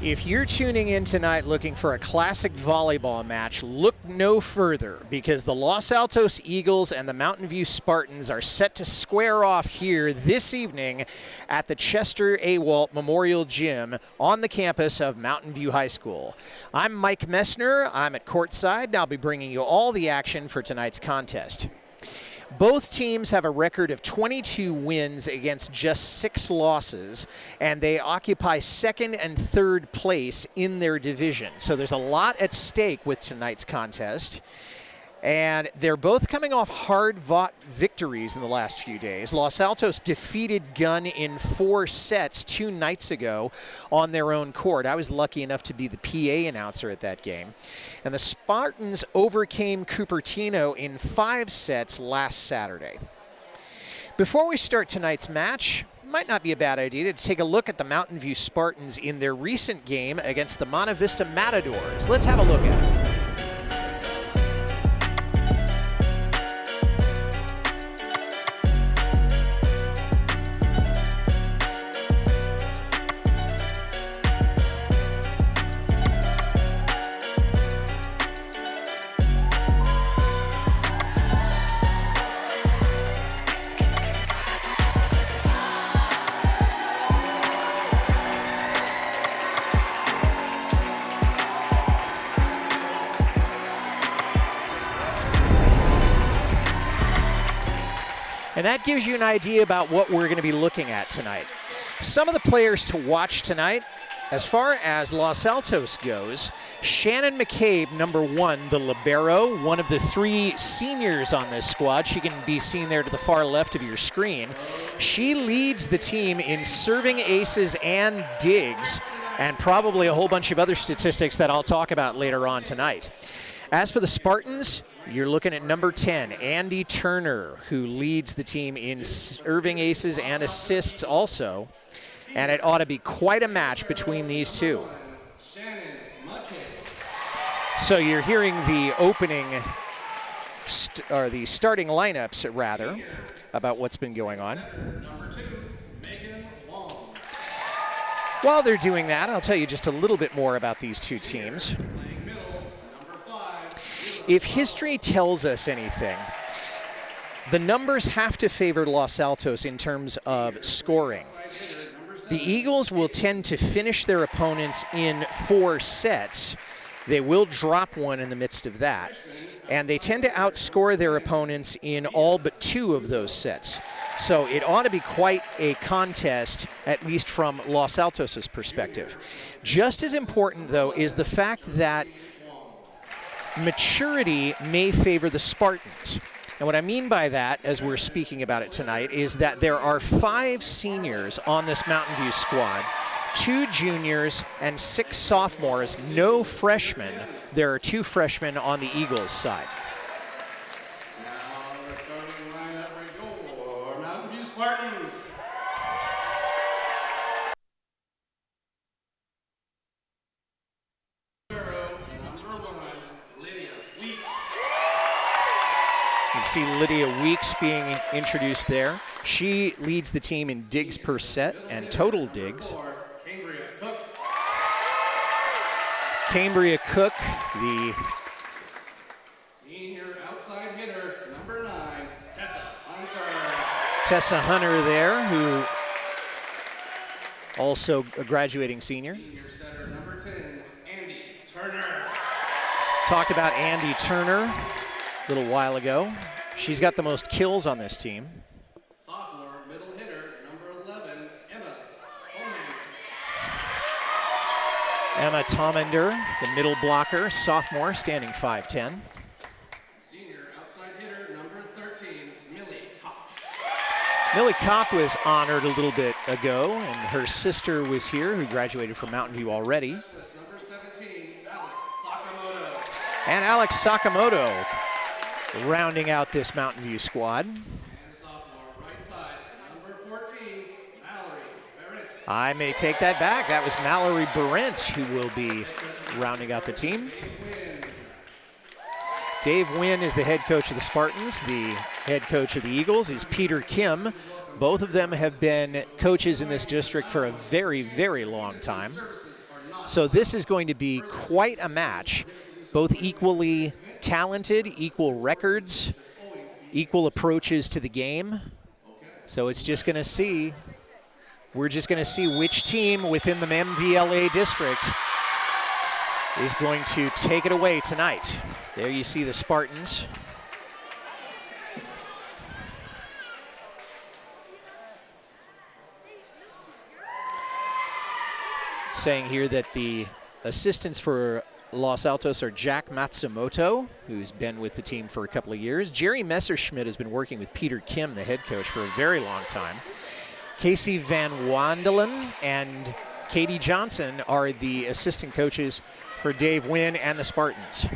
If you're tuning in tonight looking for a classic volleyball match, look no further, because the Los Altos Eagles and the Mountain View Spartans are set to square off here this evening at the Chester A. Walt Memorial Gym on the campus of Mountain View High School. I'm Mike Messner. I'm at courtside, and I'll be bringing you all the action for tonight's contest. Both teams have a record of 22 wins against just 6 losses, and they occupy second and third place in their division. So there's a lot at stake with tonight's contest. And they're both coming off hard-fought victories in the last few days. Los Altos defeated Gunn in 4 sets 2 nights ago on their own court. I was lucky enough to be the PA announcer at that game. And the Spartans overcame Cupertino in 5 sets last Saturday. Before we start tonight's match, it might not be a bad idea to take a look at the Mountain View Spartans in their recent game against the Monte Vista Matadors. Let's have a look at it. And that gives you an idea about what we're going to be looking at tonight. Some of the players to watch tonight, as far as Los Altos goes, Shannon McCabe, number 1, the libero, one of the 3 seniors on this squad. She can be seen there to the far left of your screen. She leads the team in serving aces and digs, and probably a whole bunch of other statistics that I'll talk about later on tonight. As for the Spartans, you're looking at number 10, Andy Turner, who leads the team in serving aces and assists also. And it ought to be quite a match between these two. So you're hearing the opening, or the starting lineups, rather, about what's been going on. While they're doing that, I'll tell you just a little bit more about these two teams. If history tells us anything, the numbers have to favor Los Altos in terms of scoring. The Eagles will tend to finish their opponents in 4 sets. They will drop one in the midst of that. And they tend to outscore their opponents in all but 2 of those sets. So it ought to be quite a contest, at least from Los Altos' perspective. Just as important, though, is the fact that maturity may favor the Spartans. And what I mean by that, as we're speaking about it tonight, is that there are 5 seniors on this Mountain View squad, 2 juniors and 6 sophomores, no freshmen. There are 2 freshmen on the Eagles side. Now the starting lineup for Mountain View Spartans. You see Lydia Weeks being introduced there. She leads the team in digs per set and total digs. Cambria Cook, the senior outside hitter, number 9, Tessa Hunter. Tessa Hunter there, who also a graduating senior. Senior setter, number 10, Andy Turner. Talked about Andy Turner a little while ago. She's got the most kills on this team. Sophomore middle hitter, number 11, Emma Homing. Emma Tomander, the middle blocker, sophomore, standing 5'10". Senior outside hitter, number 13, Millie Kopp. Millie Kopp was honored a little bit ago, and her sister was here, who graduated from Mountain View already. Number 17, Alex Sakamoto. And Alex Sakamoto rounding out this Mountain View squad. And sophomore right side, number 14, Mallory Barrett. I may take that back. That was Mallory Barrett who will be rounding out the team. Dave Wynn is the head coach of the Spartans. The head coach of the Eagles is Peter Kim. Both of them have been coaches in this district for a very, very long time. So this is going to be quite a match, both equally talented, equal records, equal approaches to the game. So it's just going to see, we're just going to see which team within the MVLA district is going to take it away tonight. There you see the Spartans. Saying here that the assistants for Los Altos are Jack Matsumoto, who's been with the team for a couple of years. Jerry Messerschmidt has been working with Peter Kim, the head coach, for a very long time. Casey Van Wandelen and Katie Johnson are the assistant coaches for Dave Wynn and the Spartans.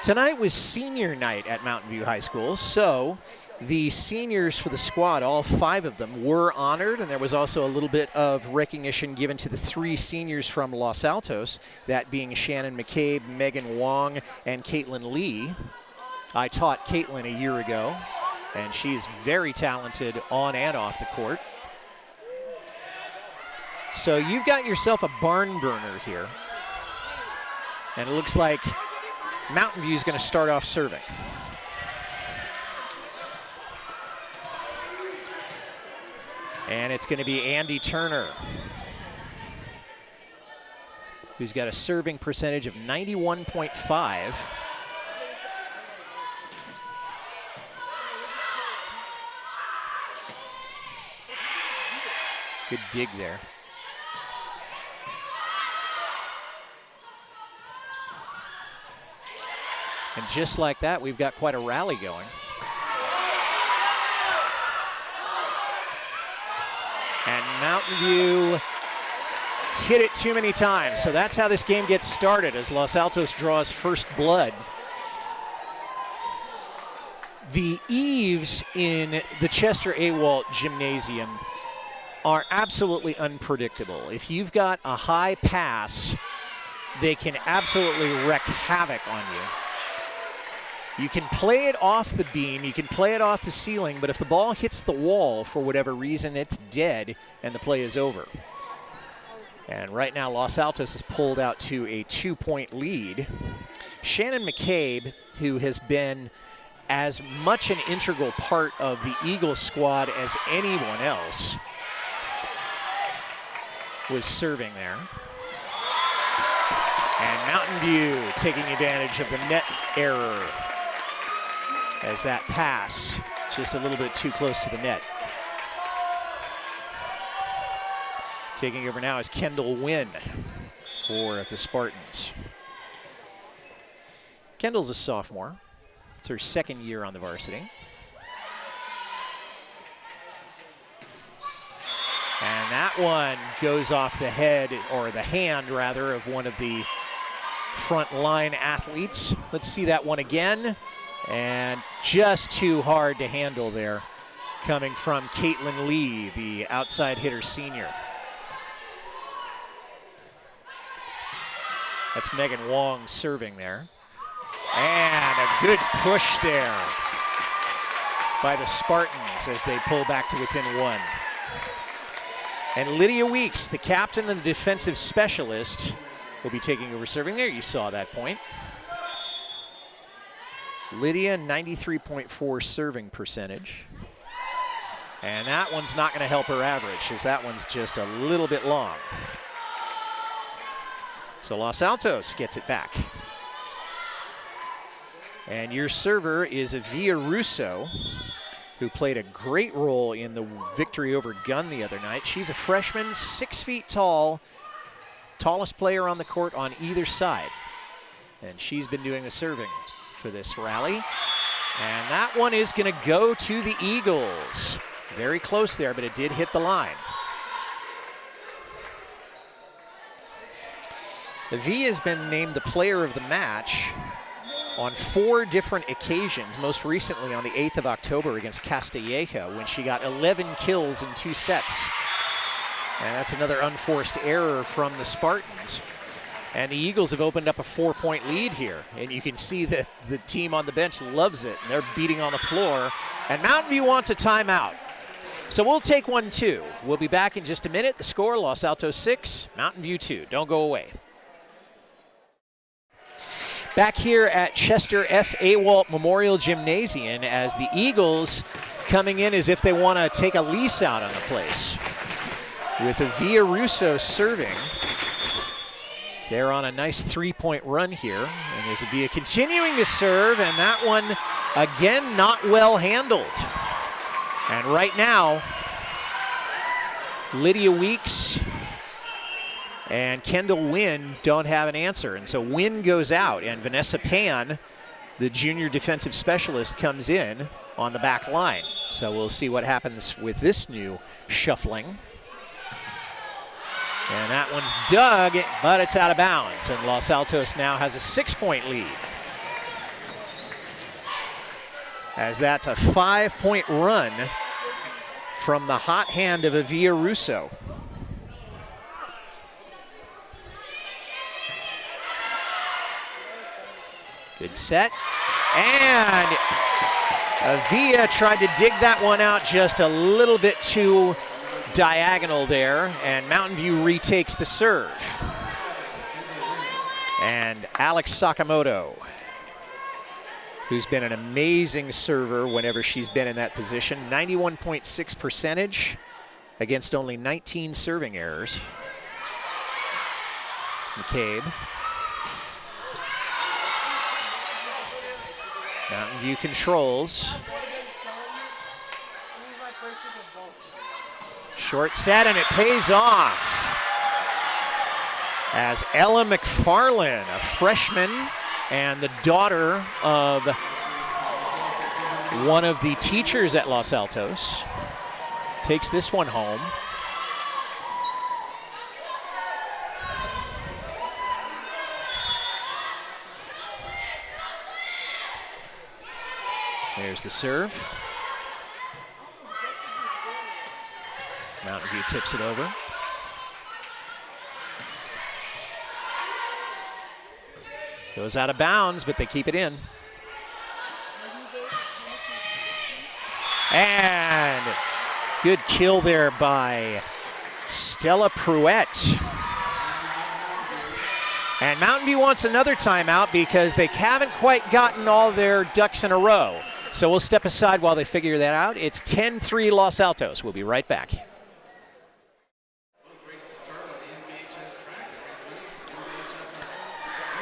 Tonight was senior night at Mountain View High School, so the seniors for the squad, all 5 of them, were honored, and there was also a little bit of recognition given to the 3 seniors from Los Altos, that being Shannon McCabe, Megan Wong, and Caitlin Lee. I taught Caitlin a year ago, and she is very talented on and off the court. So you've got yourself a barn burner here, and it looks like Mountain View is going to start off serving. And it's going to be Andy Turner, who's got a serving percentage of 91.5. Good dig there. And just like that, we've got quite a rally going. And Mountain View hit it too many times. So that's how this game gets started as Los Altos draws first blood. The eaves in the Chester Awalt Gymnasium are absolutely unpredictable. If you've got a high pass, they can absolutely wreak havoc on you. You can play it off the beam, you can play it off the ceiling, but if the ball hits the wall for whatever reason, it's dead and the play is over. And right now, Los Altos has pulled out to a 2-point lead. Shannon McCabe, who has been as much an integral part of the Eagles squad as anyone else, was serving there. And Mountain View taking advantage of the net error as that pass just a little bit too close to the net. Taking over now is Kendall Wynn for the Spartans. Kendall's a sophomore. It's her second year on the varsity. And that one goes off the head, or the hand rather, of one of the front line athletes. Let's see that one again. And just too hard to handle there, coming from Caitlin Lee, the outside hitter senior. That's Megan Wong serving there. And a good push there by the Spartans as they pull back to within 1. And Lydia Weeks, the captain and the defensive specialist, will be taking over serving there. You saw that point. Lydia, 93.4 serving percentage. And that one's not going to help her average, as that one's just a little bit long. So Los Altos gets it back. And your server is Avia Russo, who played a great role in the victory over Gunn the other night. She's a freshman, 6 feet tall, tallest player on the court on either side. And she's been doing the serving for this rally. And that one is going to go to the Eagles. Very close there, but it did hit the line. V has been named the player of the match on 4 different occasions, most recently on the 8th of October against Castilleja, when she got 11 kills in 2 sets. And that's another unforced error from the Spartans. And the Eagles have opened up a 4-point lead here. And you can see that the team on the bench loves it. And they're beating on the floor. And Mountain View wants a timeout. So we'll take one too. We'll be back in just a minute. The score, Los Altos 6, Mountain View 2. Don't go away. Back here at Chester F. Awalt Memorial Gymnasium as the Eagles coming in as if they want to take a lease out on the place. With a Via Russo serving. They're on a nice 3-point run here. And there's a Via continuing to serve, and that one, again, not well handled. And right now, Lydia Weeks and Kendall Wynn don't have an answer. And so Wynn goes out, and Vanessa Pan, the junior defensive specialist, comes in on the back line. So we'll see what happens with this new shuffling. And that one's dug, but it's out of bounds. And Los Altos now has a 6-point lead. As that's a 5-point run from the hot hand of Via Russo. Good set. And Via tried to dig that one out just a little bit too diagonal there, and Mountain View retakes the serve. And Alex Sakamoto, who's been an amazing server whenever she's been in that position, 91.6 percentage against only 19 serving errors. McCabe. Mountain View controls. Short set, and it pays off. As Ella McFarlane, a freshman and the daughter of one of the teachers at Los Altos, takes this one home. There's the serve. Mountain View tips it over. Goes out of bounds, but they keep it in. And good kill there by Stella Pruett. And Mountain View wants another timeout because they haven't quite gotten all their ducks in a row. So we'll step aside while they figure that out. It's 10-3 Los Altos. We'll be right back.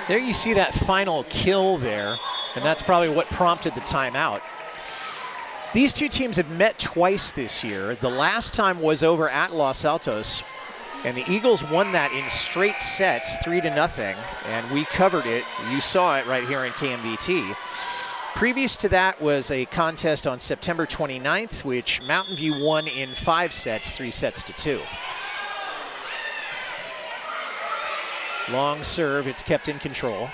There you see that final kill there, and that's probably what prompted the timeout. These two teams have met twice this year. The last time was over at Los Altos, and the Eagles won that in straight sets, 3-0, and we covered it. You saw it right here in KMVT. Previous to that was a contest on September 29th, which Mountain View won in 5 sets, 3-2. Long serve, it's kept in control.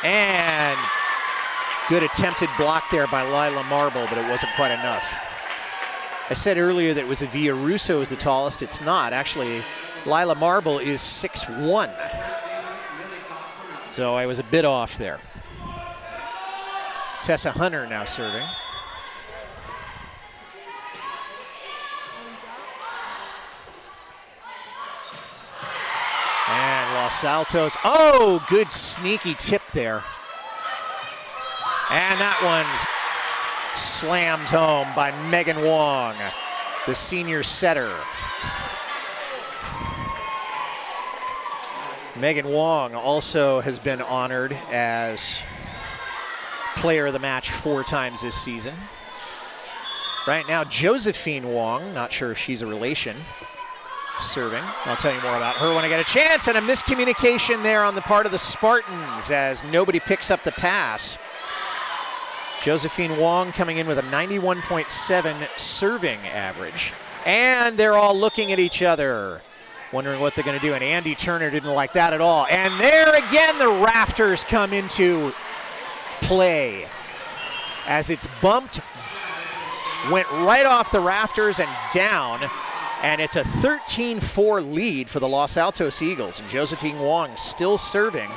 And good attempted block there by Lila Marble, but it wasn't quite enough. I said earlier that it was a Via Russo is the tallest. It's not. Actually, Lila Marble is 6'1". So I was a bit off there. Tessa Hunter now serving. And Los Altos, oh, good sneaky tip there. And that one's slammed home by Megan Wong, the senior setter. Megan Wong also has been honored as player of the match 4 times this season. Right now, Josephine Wong, not sure if she's a relation, serving. I'll tell you more about her when I get a chance. And a miscommunication there on the part of the Spartans as nobody picks up the pass. Josephine Wong coming in with a 91.7 serving average. And they're all looking at each other, wondering what they're going to do. And Andy Turner didn't like that at all. And there again, the rafters come into play as it's bumped went right off the rafters and down, and it's a 13-4 lead for the Los Altos Eagles, and Josephine Wong still serving.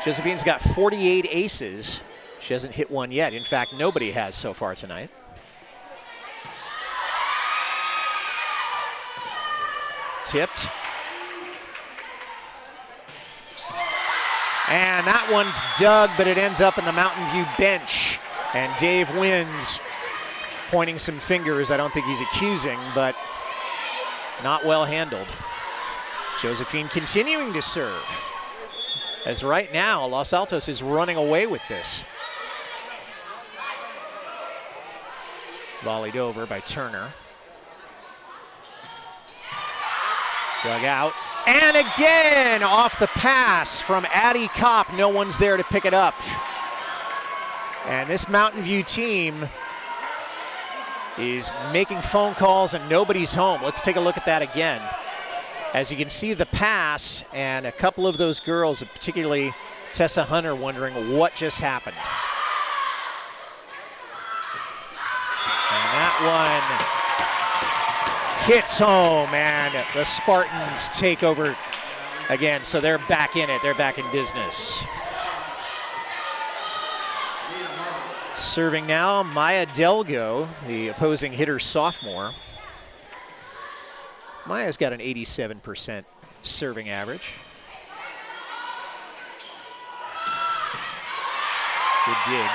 Josephine's got 48 aces. She hasn't hit one yet. In fact, nobody has so far tonight. Tipped. And that one's dug, but it ends up in the Mountain View bench. And Dave wins, pointing some fingers. I don't think he's accusing, but not well handled. Josephine continuing to serve. As right now, Los Altos is running away with this. Volleyed over by Turner. Dug out. And again, off the pass from Addie Kopp. No one's there to pick it up. And this Mountain View team is making phone calls and nobody's home. Let's take a look at that again. As you can see the pass, and a couple of those girls, particularly Tessa Hunter, wondering what just happened. And that one hits home, and the Spartans take over again, so they're back in it. They're back in business. Serving now, Maya Delgo, the opposing hitter sophomore. Maya's got an 87% serving average. Good dig.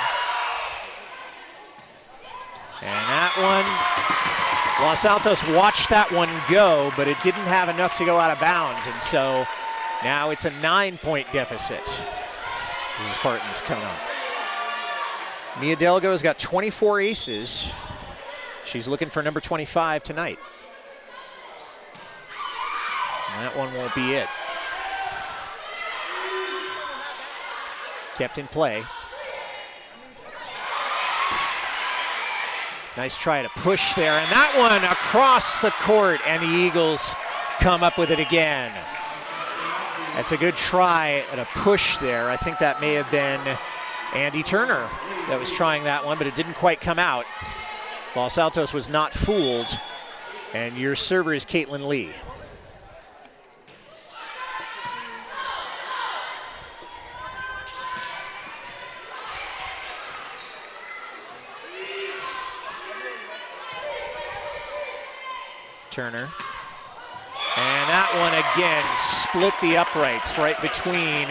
And that one, Los Altos watched that one go, but it didn't have enough to go out of bounds, and so now it's a 9-point deficit as the Spartans come up. Mia Delgo's got 24 aces. She's looking for number 25 tonight. And that one won't be it. Kept in play. Nice try to push there, and that one across the court, and the Eagles come up with it again. That's a good try at a push there. I think that may have been Andy Turner that was trying that one, but it didn't quite come out. Los Altos was not fooled, and your server is Caitlin Lee. Turner. And that one again split the uprights right between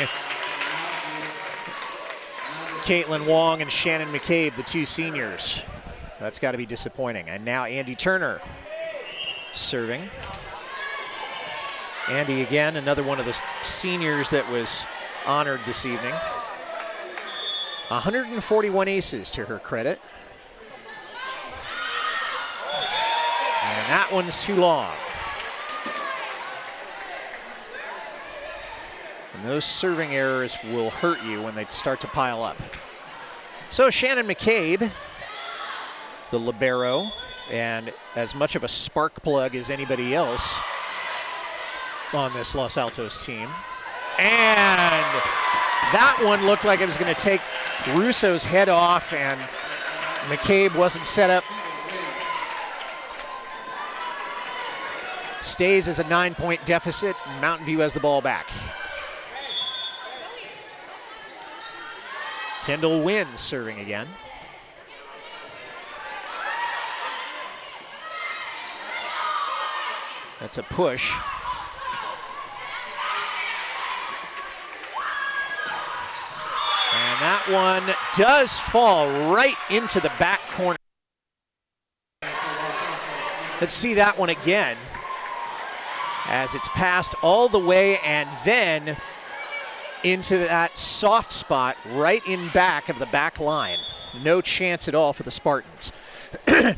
Caitlin Wong and Shannon McCabe, the two seniors. That's got to be disappointing. And now Andy Turner serving. Andy again, another one of the seniors that was honored this evening. 141 aces to her credit. And that one's too long. And those serving errors will hurt you when they start to pile up. So Shannon McCabe, the libero, and as much of a spark plug as anybody else on this Los Altos team. And that one looked like it was going to take Russo's head off, and McCabe wasn't set up. Stays as a 9-point deficit. Mountain View has the ball back. Kendall Wynn serving again. That's a push. And that one does fall right into the back corner. Let's see that one again, as it's passed all the way and then into that soft spot right in back of the back line. No chance at all for the Spartans.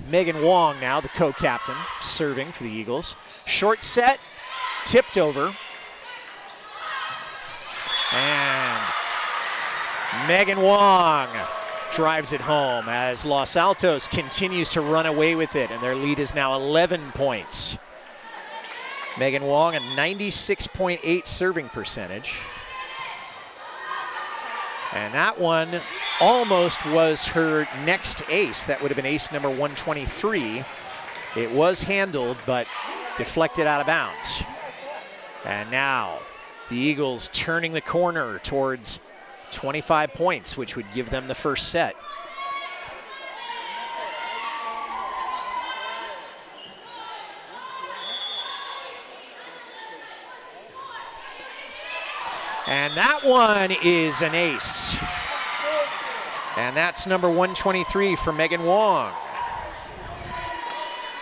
Megan Wong now, the co-captain, serving for the Eagles. Short set, tipped over. And Megan Wong drives it home as Los Altos continues to run away with it, and their lead is now 11 points. Megan Wong, a 96.8 serving percentage. And that one almost was her next ace. That would have been ace number 123. It was handled, but deflected out of bounds. And now the Eagles turning the corner towards 25 points, which would give them the first set. And that one is an ace. And that's number 123 for Megan Wong.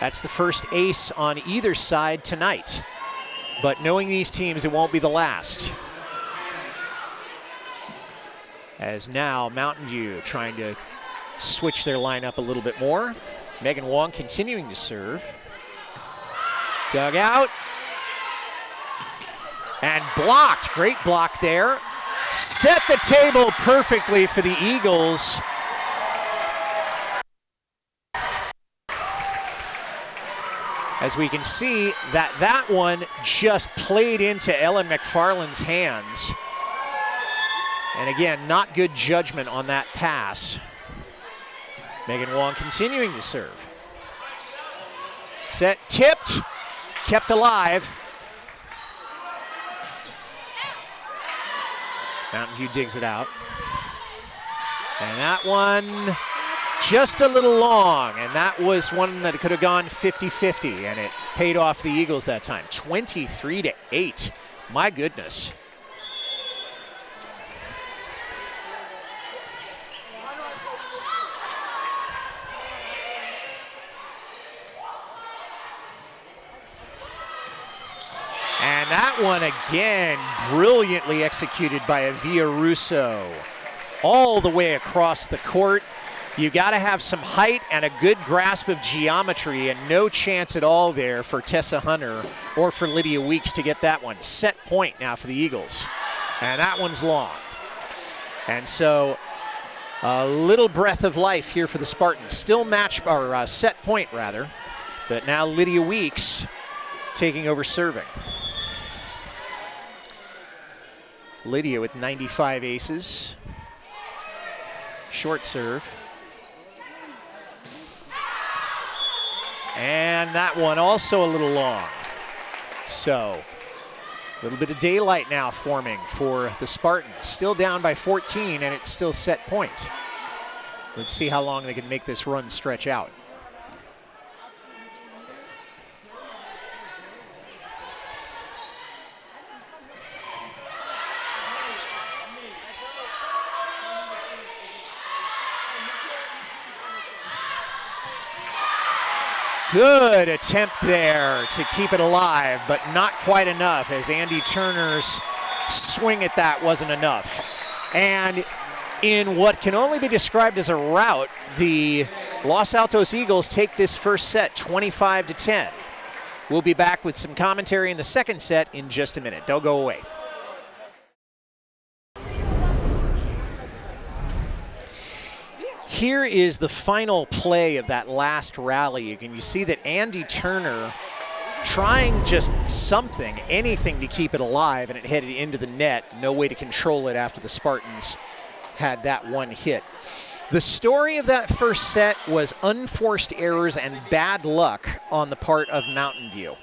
That's the first ace on either side tonight. But knowing these teams, it won't be the last. As now Mountain View trying to switch their lineup a little bit more. Megan Wong continuing to serve. Dug out. And blocked, great block there. Set the table perfectly for the Eagles. As we can see, that one just played into Ellen McFarland's hands. And again, not good judgment on that pass. Megan Wong continuing to serve. Set, tipped, kept alive. Mountain View digs it out. And that one just a little long, and that was one that could have gone 50-50, and it paid off the Eagles that time. 23-8, my goodness. And that one again, brilliantly executed by Avia Russo. All the way across the court. You gotta have some height and a good grasp of geometry, and no chance at all there for Tessa Hunter or for Lydia Weeks to get that one. Set point now for the Eagles. And that one's long. And so a little breath of life here for the Spartans. Still match, or set point rather, but now Lydia Weeks taking over serving. Lydia with 95 aces. Short serve. And that one also a little long. So a little bit of daylight now forming for the Spartans. Still down by 14, and it's still set point. Let's see how long they can make this run stretch out. Good attempt there to keep it alive, but not quite enough, as Andy Turner's swing at that wasn't enough. And in what can only be described as a rout, the Los Altos Eagles take this first set 25-10. We'll be back with some commentary in the second set in just a minute. Don't go away. Here is the final play of that last rally. You can see that Andy Turner trying just something, anything to keep it alive, and it headed into the net. No way to control it after the Spartans had that one hit. The story of that first set was unforced errors and bad luck on the part of Mountain View.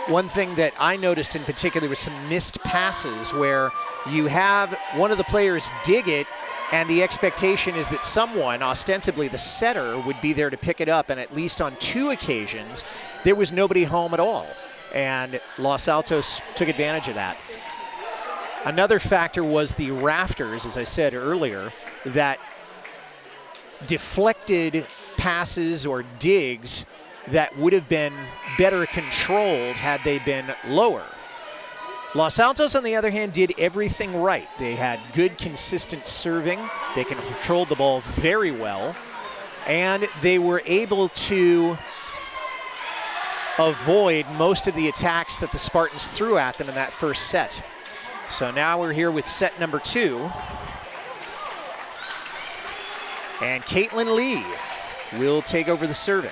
One thing that I noticed in particular was some missed passes where you have one of the players dig it, and the expectation is that someone, ostensibly the setter, would be there to pick it up, and at least on 2 occasions, there was nobody home at all. And Los Altos took advantage of that. Another factor was the rafters, as I said earlier, that deflected passes or digs that would have been better controlled had they been lower. Los Altos, on the other hand, did everything right. They had good, consistent serving. They controlled the ball very well. And they were able to avoid most of the attacks that the Spartans threw at them in that first set. So now we're here with set number 2. And Caitlin Lee will take over the serving.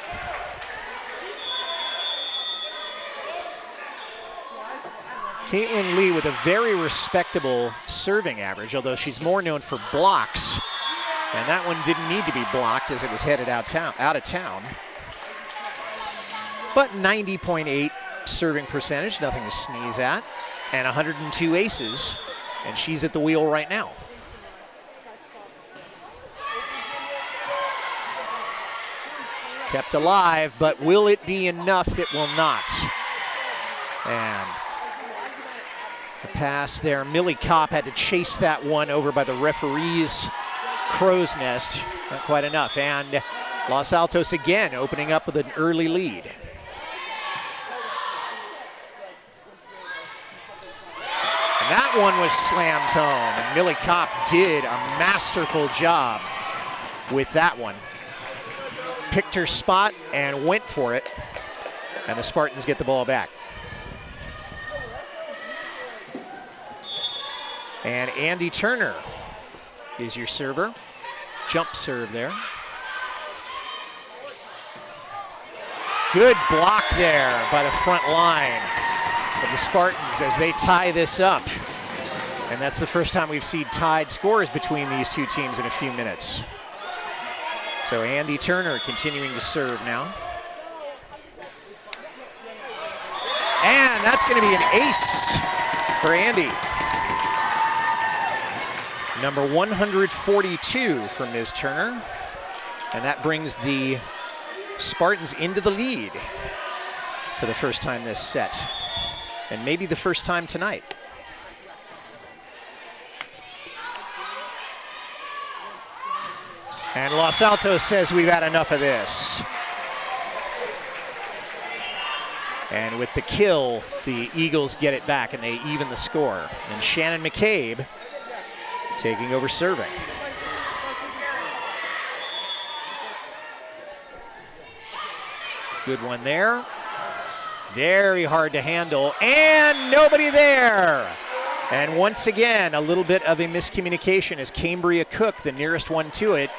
Caitlin Lee with a very respectable serving average, although she's more known for blocks. And that one didn't need to be blocked as it was headed out of town. But 90.8 serving percentage, nothing to sneeze at. And 102 aces, and she's at the wheel right now. Kept alive, but will it be enough? It will not. And the pass there, Millie Kopp had to chase that one over by the referee's crow's nest. Not quite enough. And Los Altos again opening up with an early lead. And that one was slammed home, and Millie Kopp did a masterful job with that one. Picked her spot and went for it, and the Spartans get the ball back. And Andy Turner is your server. Jump serve there. Good block there by the front line of the Spartans as they tie this up. And that's the first time we've seen tied scores between these two teams in a few minutes. So Andy Turner continuing to serve now. And that's going to be an ace for Andy. Number 142 for Ms. Turner. And that brings the Spartans into the lead for the first time this set. And maybe the first time tonight. And Los Altos says we've had enough of this. And with the kill, the Eagles get it back and they even the score. And Shannon McCabe taking over serving. Good one there. Very hard to handle, and nobody there. And once again, a little bit of a miscommunication as Cambria Cook, the nearest one to it,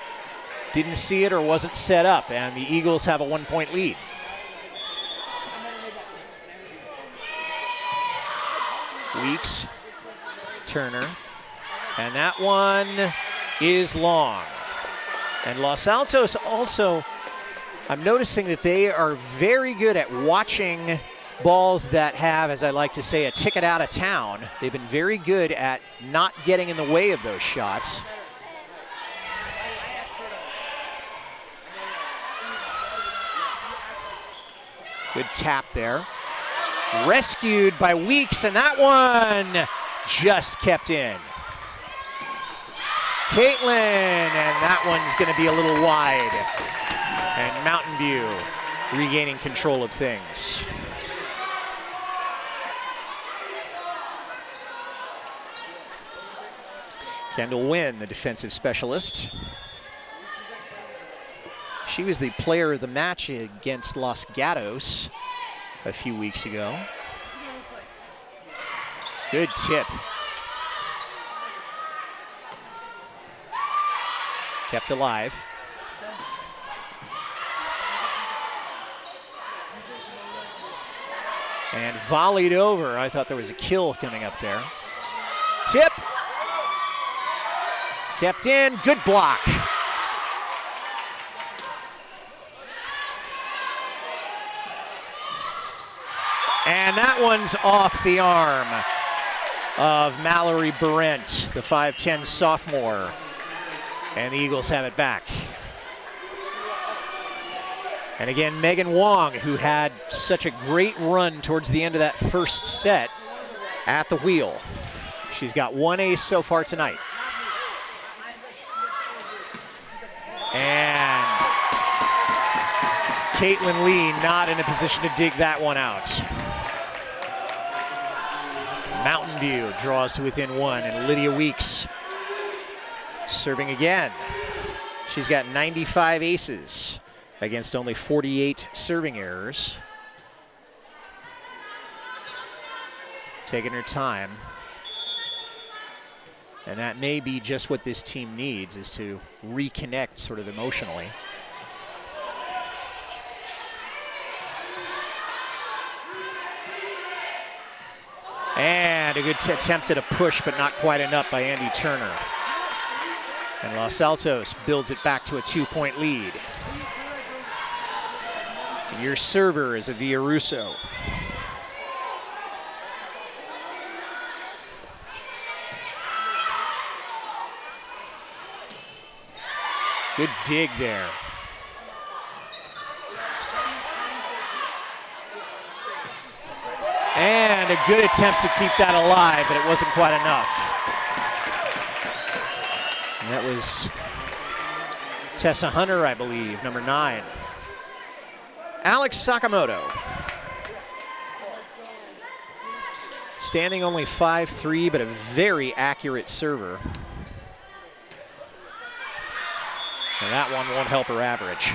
didn't see it or wasn't set up, and the Eagles have a 1-point lead. Weeks, Turner, and that one is long. And Los Altos also, I'm noticing that they are very good at watching balls that have, as I like to say, a ticket out of town. They've been very good at not getting in the way of those shots. Good tap there. Rescued by Weeks, and that one just kept in. Caitlin, and that one's going to be a little wide. And Mountain View regaining control of things. Kendall Wynn, the defensive specialist. She was the player of the match against Los Gatos a few weeks ago. Good tip. Kept alive. And volleyed over. I thought there was a kill coming up there. Tip. Kept in. Good block. And that one's off the arm of Mallory Berent, the 5'10 sophomore. And the Eagles have it back. And again, Megan Wong, who had such a great run towards the end of that first set, at the wheel. She's got one ace so far tonight. And Caitlin Lee not in a position to dig that one out. Mountain View draws to within one, and Lydia Weeks serving again. She's got 95 aces against only 48 serving errors. Taking her time. And that may be just what this team needs, is to reconnect sort of emotionally. And And a good attempt at a push, but not quite enough by Andy Turner. And Los Altos builds it back to a 2-point lead. And your server is a Villarusso. Good dig there. And a good attempt to keep that alive, but it wasn't quite enough. And that was Tessa Hunter, I believe, number 9. Alex Sakamoto. Standing only 5'3", but a very accurate server. And that one won't help her average.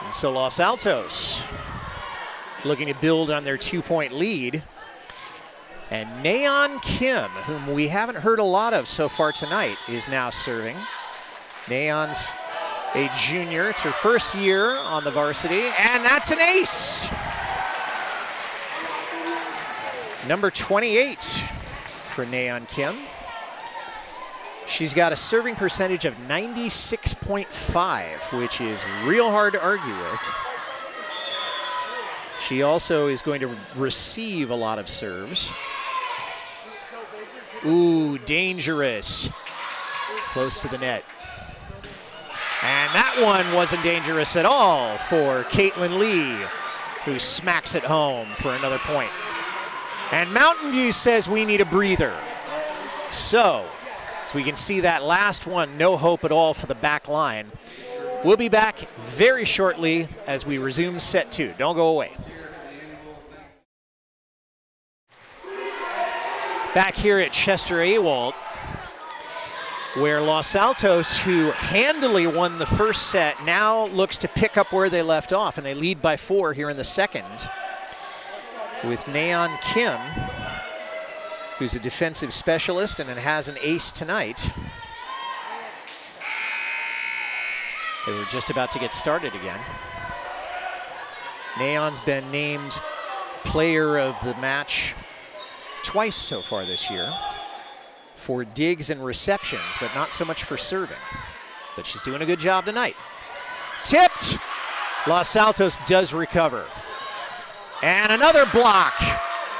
And so Los Altos looking to build on their 2-point lead. And Nayeon Kim, whom we haven't heard a lot of so far tonight, is now serving. Nayeon's a junior. It's her first year on the varsity, and that's an ace. Number 28 for Nayeon Kim. She's got a serving percentage of 96.5, which is real hard to argue with. She also is going to receive a lot of serves. Ooh, dangerous. Close to the net. And that one wasn't dangerous at all for Caitlin Lee, who smacks it home for another point. And Mountain View says we need a breather. So we can see that last one, no hope at all for the back line. We'll be back very shortly as we resume set 2. Don't go away. Back here at Chester Awalt, where Los Altos, who handily won the first set, now looks to pick up where they left off, and they lead by 4 here in the second, with Nayeon Kim, who's a defensive specialist and has an ace tonight. They were just about to get started again. Nayeon's been named player of the match twice so far this year for digs and receptions, but not so much for serving. But she's doing a good job tonight. Tipped! Los Altos does recover. And another block.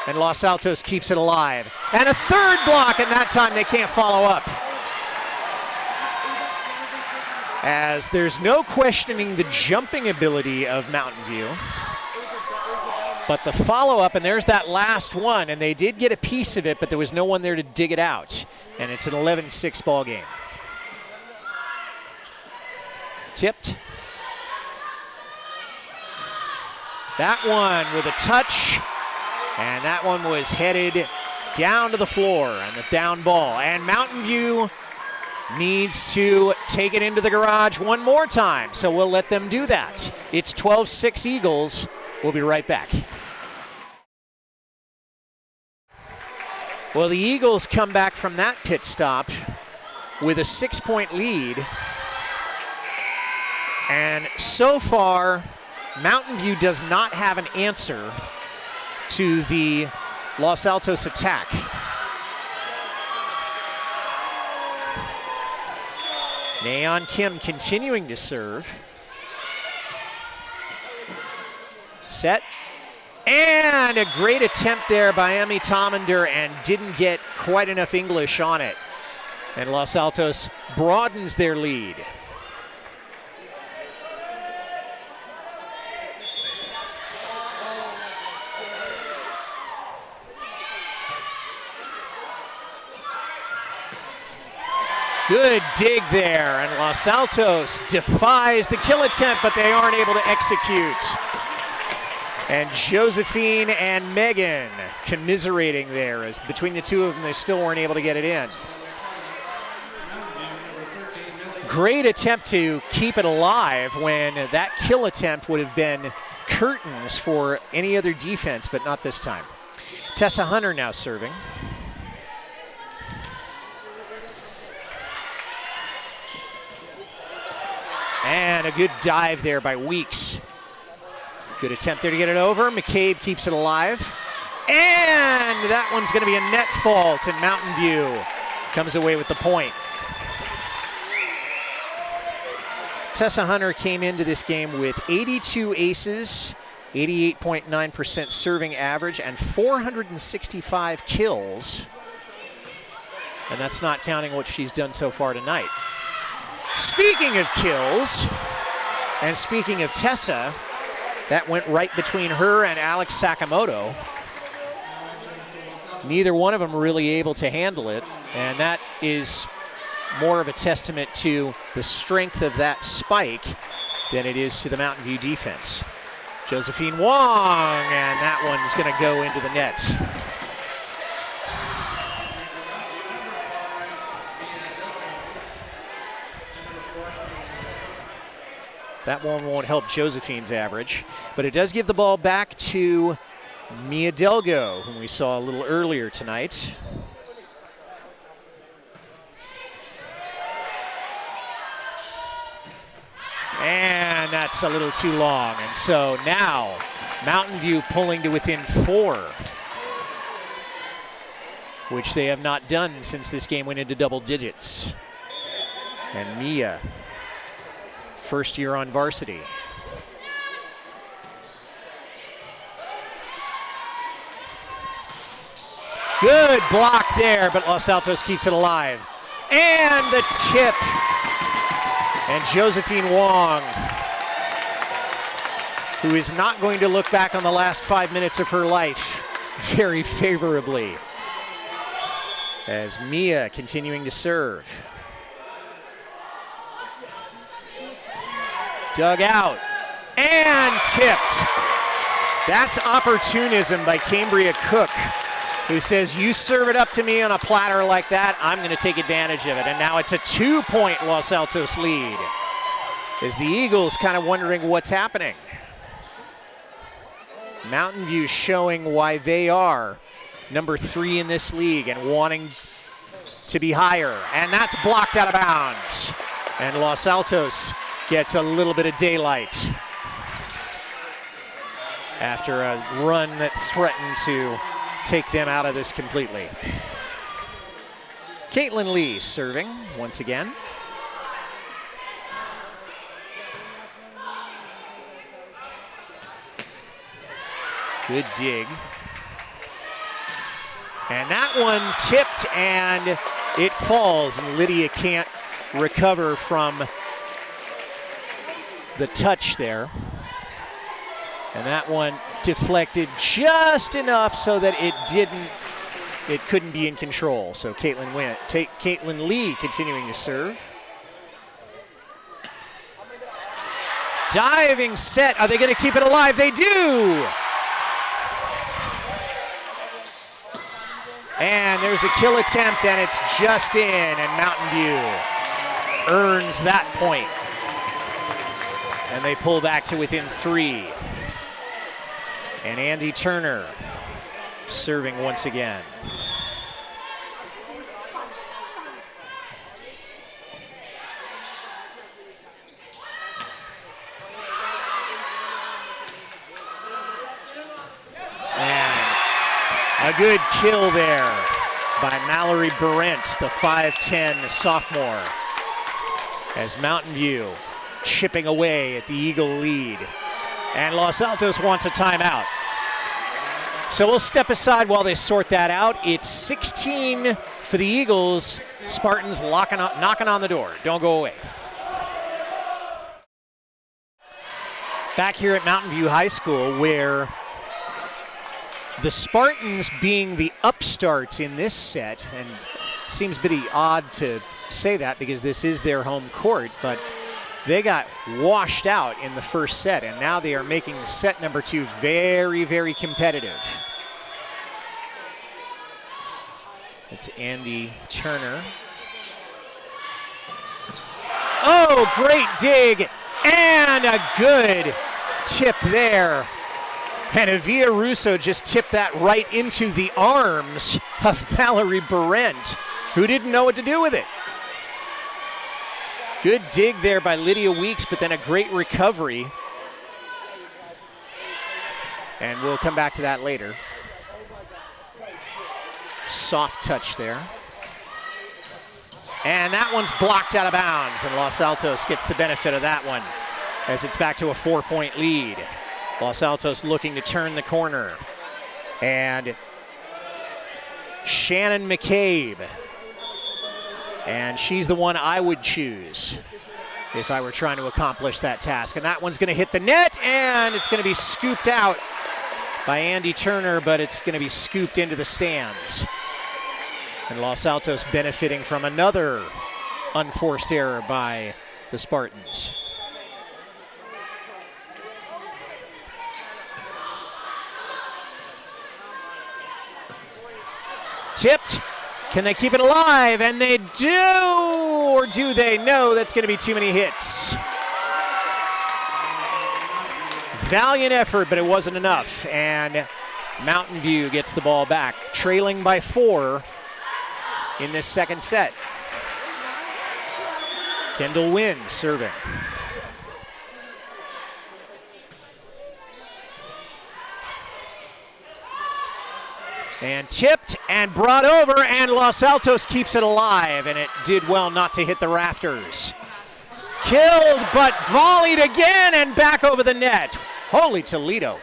And Los Altos keeps it alive. And a third block, and that time they can't follow up. As there's no questioning the jumping ability of Mountain View. But the follow-up, and there's that last one, and they did get a piece of it, but there was no one there to dig it out. And it's an 11-6 ball game. Tipped. That one with a touch, and that one was headed down to the floor on the down ball. And Mountain View needs to take it into the garage one more time, so we'll let them do that. It's 12-6 Eagles. We'll be right back. Well, the Eagles come back from that pit stop with a 6-point lead. And so far, Mountain View does not have an answer to the Los Altos attack. Nayeon Kim continuing to serve. Set. And a great attempt there by Emmy Tomander, and didn't get quite enough English on it. And Los Altos broadens their lead. Good dig there, and Los Altos defies the kill attempt, but they aren't able to execute. And Josephine and Megan commiserating there, as between the two of them, they still weren't able to get it in. Great attempt to keep it alive when that kill attempt would have been curtains for any other defense, but not this time. Tessa Hunter now serving. And a good dive there by Weeks. Good attempt there to get it over. McCabe keeps it alive. And that one's going to be a net fault, and Mountain View comes away with the point. Tessa Hunter came into this game with 82 aces, 88.9% serving average, and 465 kills. And that's not counting what she's done so far tonight. Speaking of kills, and speaking of Tessa, that went right between her and Alex Sakamoto. Neither one of them really able to handle it, and that is more of a testament to the strength of that spike than it is to the Mountain View defense. Josephine Wong, and that one's going to go into the net. That one won't help Josephine's average, but it does give the ball back to Mia Delgo, whom we saw a little earlier tonight. And that's a little too long. And so now Mountain View pulling to within 4, which they have not done since this game went into double digits. And Mia, first year on varsity. Good block there, but Los Altos keeps it alive. And the tip. And Josephine Wong, who is not going to look back on the last 5 minutes of her life very favorably, as Mia continuing to serve. Dug out and tipped. That's opportunism by Cambria Cook, who says, you serve it up to me on a platter like that, I'm going to take advantage of it. And now it's a 2-point Los Altos lead, as the Eagles kind of wondering what's happening. Mountain View showing why they are number 3 in this league and wanting to be higher. And that's blocked out of bounds. And Los Altos gets a little bit of daylight after a run that threatened to take them out of this completely. Caitlin Lee serving once again. Good dig. And that one tipped and it falls, and Lydia can't recover from the touch there. And that one deflected just enough so that it couldn't be in control. So Caitlin Lee continuing to serve. Diving set, are they gonna keep it alive? They do! And there's a kill attempt and it's just in, and Mountain View earns that point. And they pull back to within 3. And Andy Turner serving once again. And a good kill there by Mallory Berent, the 5'10" sophomore, as Mountain View chipping away at the Eagle lead. And Los Altos wants a timeout. So we'll step aside while they sort that out. It's 16 for the Eagles. Spartans knocking on the door. Don't go away. Back here at Mountain View High School, where the Spartans being the upstarts in this set, and seems pretty odd to say that because this is their home court, but they got washed out in the first set, and now they are making set number 2 very, very competitive. It's Andy Turner. Oh, great dig, and a good tip there. And Avia Russo just tipped that right into the arms of Mallory Berent, who didn't know what to do with it. Good dig there by Lydia Weeks, but then a great recovery And we'll come back to that later. Soft touch there. And that one's blocked out of bounds, and Los Altos gets the benefit of that one as it's back to a 4-point lead. Los Altos looking to turn the corner. And Shannon McCabe. And she's the one I would choose if I were trying to accomplish that task. And that one's going to hit the net, and it's going to be scooped out by Andy Turner, but it's going to be scooped into the stands. And Los Altos benefiting from another unforced error by the Spartans. Tipped. Can they keep it alive? And they do! Or do they? No, that's going to be too many hits. Valiant effort, but it wasn't enough. And Mountain View gets the ball back, trailing by 4 in this second set. Kendall Wynn serving. And tipped and brought over, and Los Altos keeps it alive, and it did well not to hit the rafters. Killed, but volleyed again and back over the net. Holy Toledo.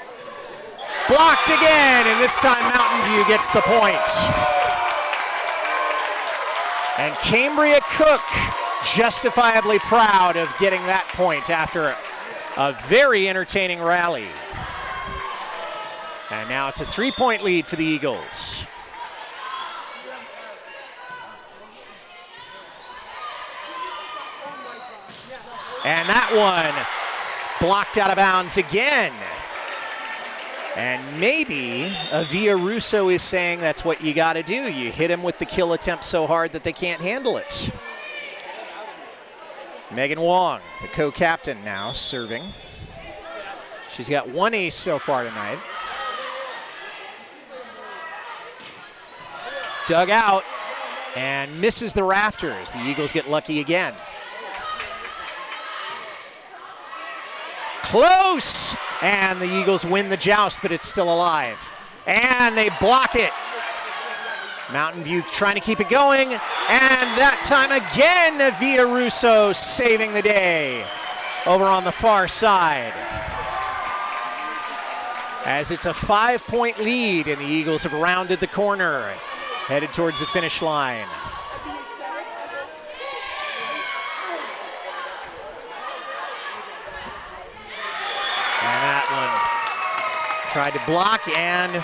Blocked again, and this time Mountain View gets the point. And Cambria Cook justifiably proud of getting that point after a very entertaining rally. And now it's a 3-point lead for the Eagles. And that one blocked out of bounds again. And maybe Avia Russo is saying that's what you got to do. You hit them with the kill attempt so hard that they can't handle it. Megan Wong, the co-captain now, serving. She's got 1 ace so far tonight. Dug out and misses the rafters. The Eagles get lucky again. Close! And the Eagles win the joust, but it's still alive. And they block it. Mountain View trying to keep it going. And that time again, Avia Russo saving the day over on the far side. As it's a 5-point lead, and the Eagles have rounded the corner, headed towards the finish line. And that one tried to block, and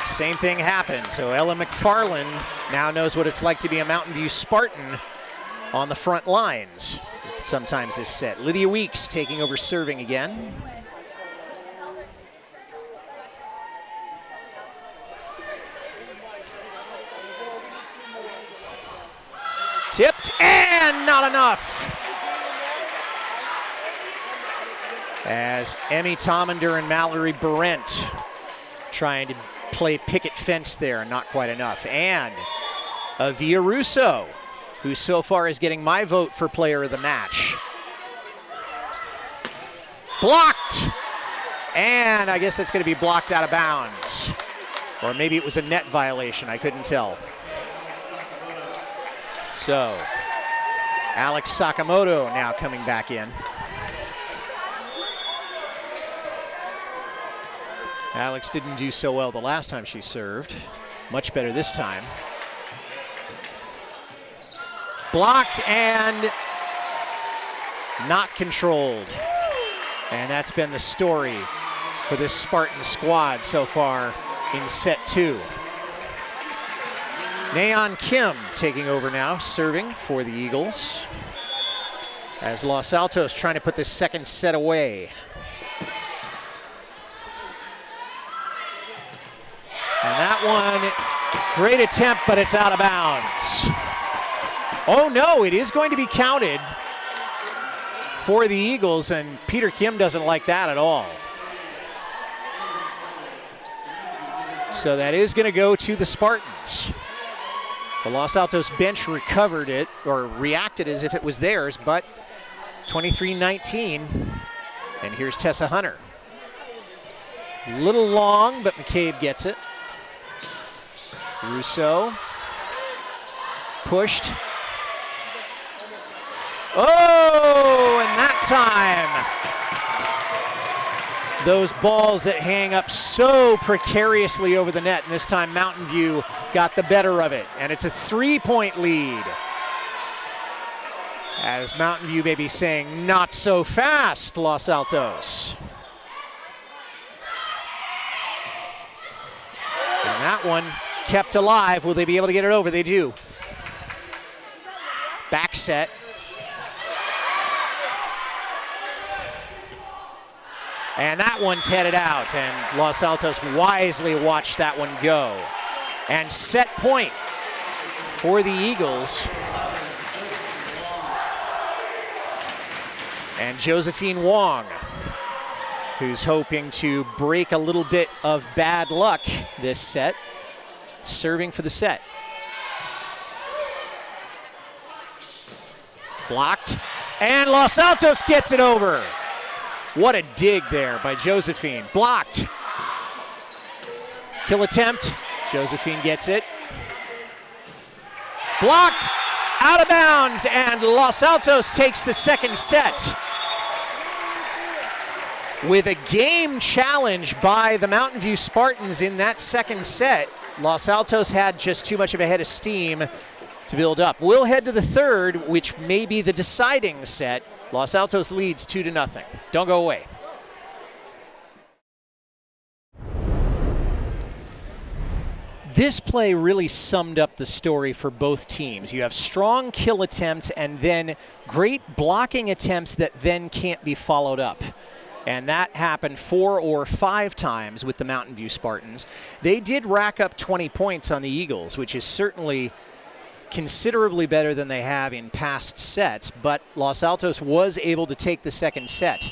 same thing happened. So Ella McFarland now knows what it's like to be a Mountain View Spartan on the front lines sometimes this set. Lydia Weeks taking over serving again. Tipped, and not enough. As Emmy Tomander and Mallory Berent trying to play picket fence there, not quite enough. And Avia Russo, who so far is getting my vote for player of the match. Blocked, and I guess that's going to be blocked out of bounds. Or maybe it was a net violation, I couldn't tell. So, Alex Sakamoto now coming back in. Alex didn't do so well the last time she served. Much better this time. Blocked and not controlled. And that's been the story for this Spartan squad so far in set 2. Nayeon Kim taking over now, serving for the Eagles. As Los Altos trying to put this second set away. And that one, great attempt, but it's out of bounds. Oh no, it is going to be counted for the Eagles, and Peter Kim doesn't like that at all. So that is going to go to the Spartans. The Los Altos bench recovered it, or reacted as if it was theirs, but 23-19, and here's Tessa Hunter. Little long, but McCabe gets it. Russo. Pushed. Oh, and that time, those balls that hang up so precariously over the net, and this time Mountain View got the better of it, and it's a 3-point lead. As Mountain View may be saying, not so fast, Los Altos. And that one kept alive. Will they be able to get it over? They do. Back set. And that one's headed out, and Los Altos wisely watched that one go. And set point for the Eagles. And Josephine Wong, who's hoping to break a little bit of bad luck this set, serving for the set. Blocked, and Los Altos gets it over. What a dig there by Josephine. Blocked. Kill attempt. Josephine gets it. Blocked. Out of bounds, and Los Altos takes the second set. With a game challenge by the Mountain View Spartans in that second set, Los Altos had just too much of a head of steam to build up. We'll head to the third, which may be the deciding set. Los Altos leads 2-0. Don't go away. This play really summed up the story for both teams. You have strong kill attempts and then great blocking attempts that then can't be followed up. And that happened 4 or 5 times with the Mountain View Spartans. They did rack up 20 points on the Eagles, which is certainly considerably better than they have in past sets, but Los Altos was able to take the second set.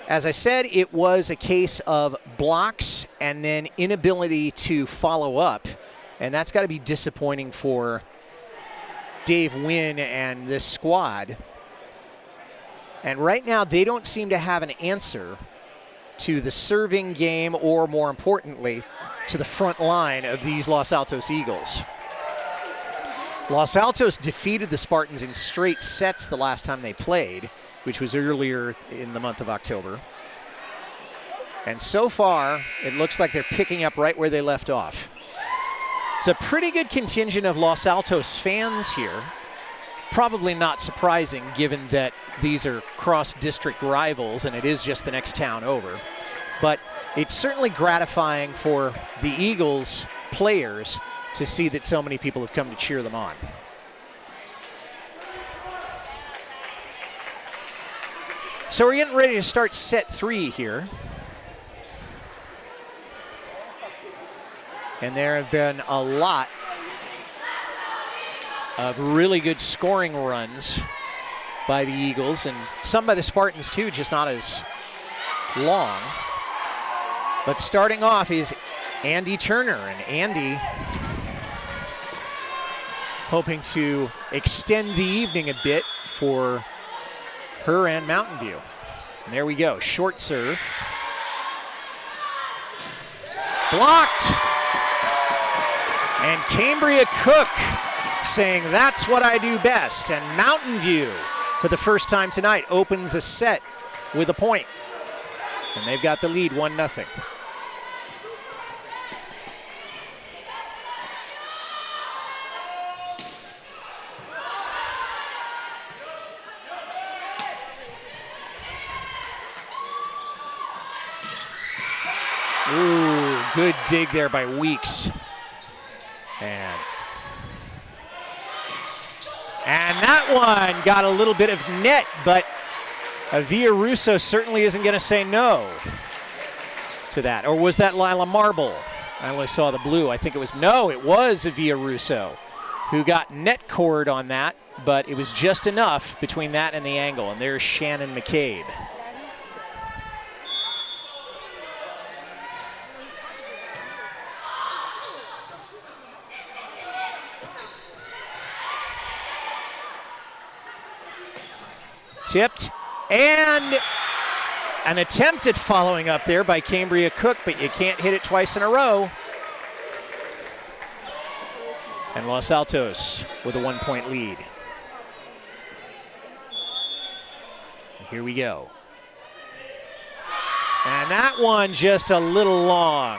As I said, it was a case of blocks and then inability to follow up, and that's got to be disappointing for Dave Wynn and this squad. And right now, they don't seem to have an answer to the serving game or, more importantly, to the front line of these Los Altos Eagles. Los Altos defeated the Spartans in straight sets the last time they played, which was earlier in the month of October. And so far, it looks like they're picking up right where they left off. It's a pretty good contingent of Los Altos fans here. Probably not surprising given that these are cross-district rivals and it is just the next town over. But it's certainly gratifying for the Eagles players to see that so many people have come to cheer them on. So we're getting ready to start set 3 here. And there have been a lot of really good scoring runs by the Eagles, and some by the Spartans too, just not as long. But starting off is Andy Turner, and Andy hoping to extend the evening a bit for her and Mountain View. And there we go, short serve. Blocked. And Cambria Cook saying that's what I do best. And Mountain View, for the first time tonight, opens a set with a point. And they've got the lead 1-0. Ooh, good dig there by Weeks. And that one got a little bit of net, but Avia Russo certainly isn't going to say no to that. Or was that Lila Marble? I only saw the blue. I think it was, no, it was Avia Russo who got net cord on that, but it was just enough between that and the angle. And there's Shannon McCabe. Tipped, and An attempt at following up there by Cambria Cook, but you can't hit it twice in a row. And Los Altos with a 1-point lead. Here we go. And that one just a little long.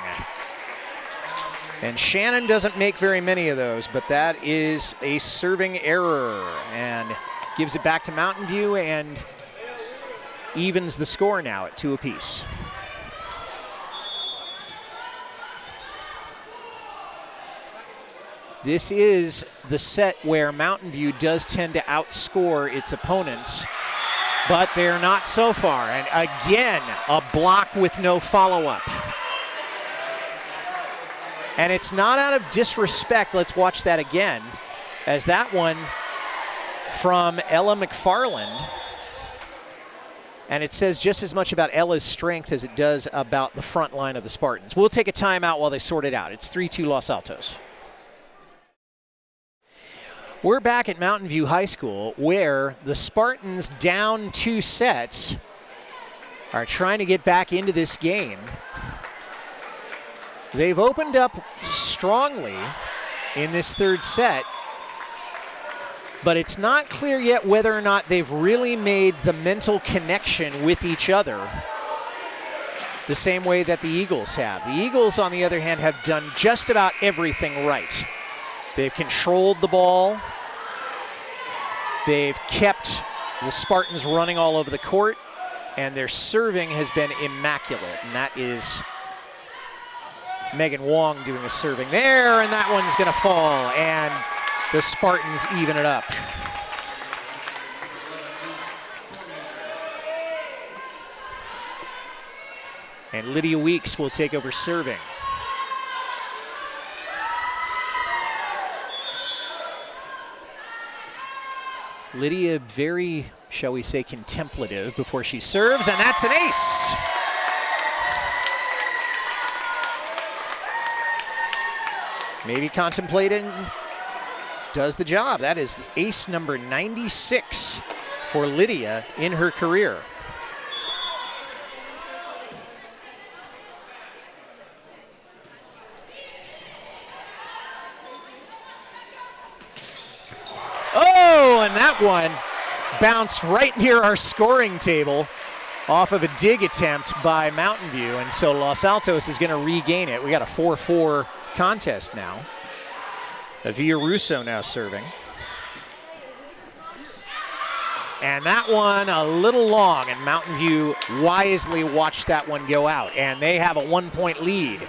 And Shannon doesn't make very many of those, but that is a serving error and gives it back to Mountain View and evens the score now at 2 apiece. This is the set where Mountain View does tend to outscore its opponents, but they're not so far. And again, a block with no follow-up. And it's not out of disrespect. Let's watch that again, as that one from Ella McFarland. And it says just as much about Ella's strength as it does about the front line of the Spartans. We'll take a timeout while they sort it out. It's 3-2 Los Altos. We're back at Mountain View High School, where the Spartans, down 2 sets, are trying to get back into this game. They've opened up strongly in this 3rd set, but it's not clear yet whether or not they've really made the mental connection with each other the same way that the Eagles have. The Eagles, on the other hand, have done just about everything right. They've controlled the ball. They've kept the Spartans running all over the court, and their serving has been immaculate, and that is Megan Wong doing a serving there, and that one's going to fall, and the Spartans even it up. And Lydia Weeks will take over serving. Lydia very, shall we say, contemplative before she serves, and that's an ace. Maybe contemplating does the job. That is ace number 96 for Lydia in her career. Oh, and that one bounced right near our scoring table off of a dig attempt by Mountain View, and so Los Altos is going to regain it. We got a 4-4 contest now. Avia Russo now serving. And that one a little long, and Mountain View wisely watched that one go out, and they have a 1-point lead.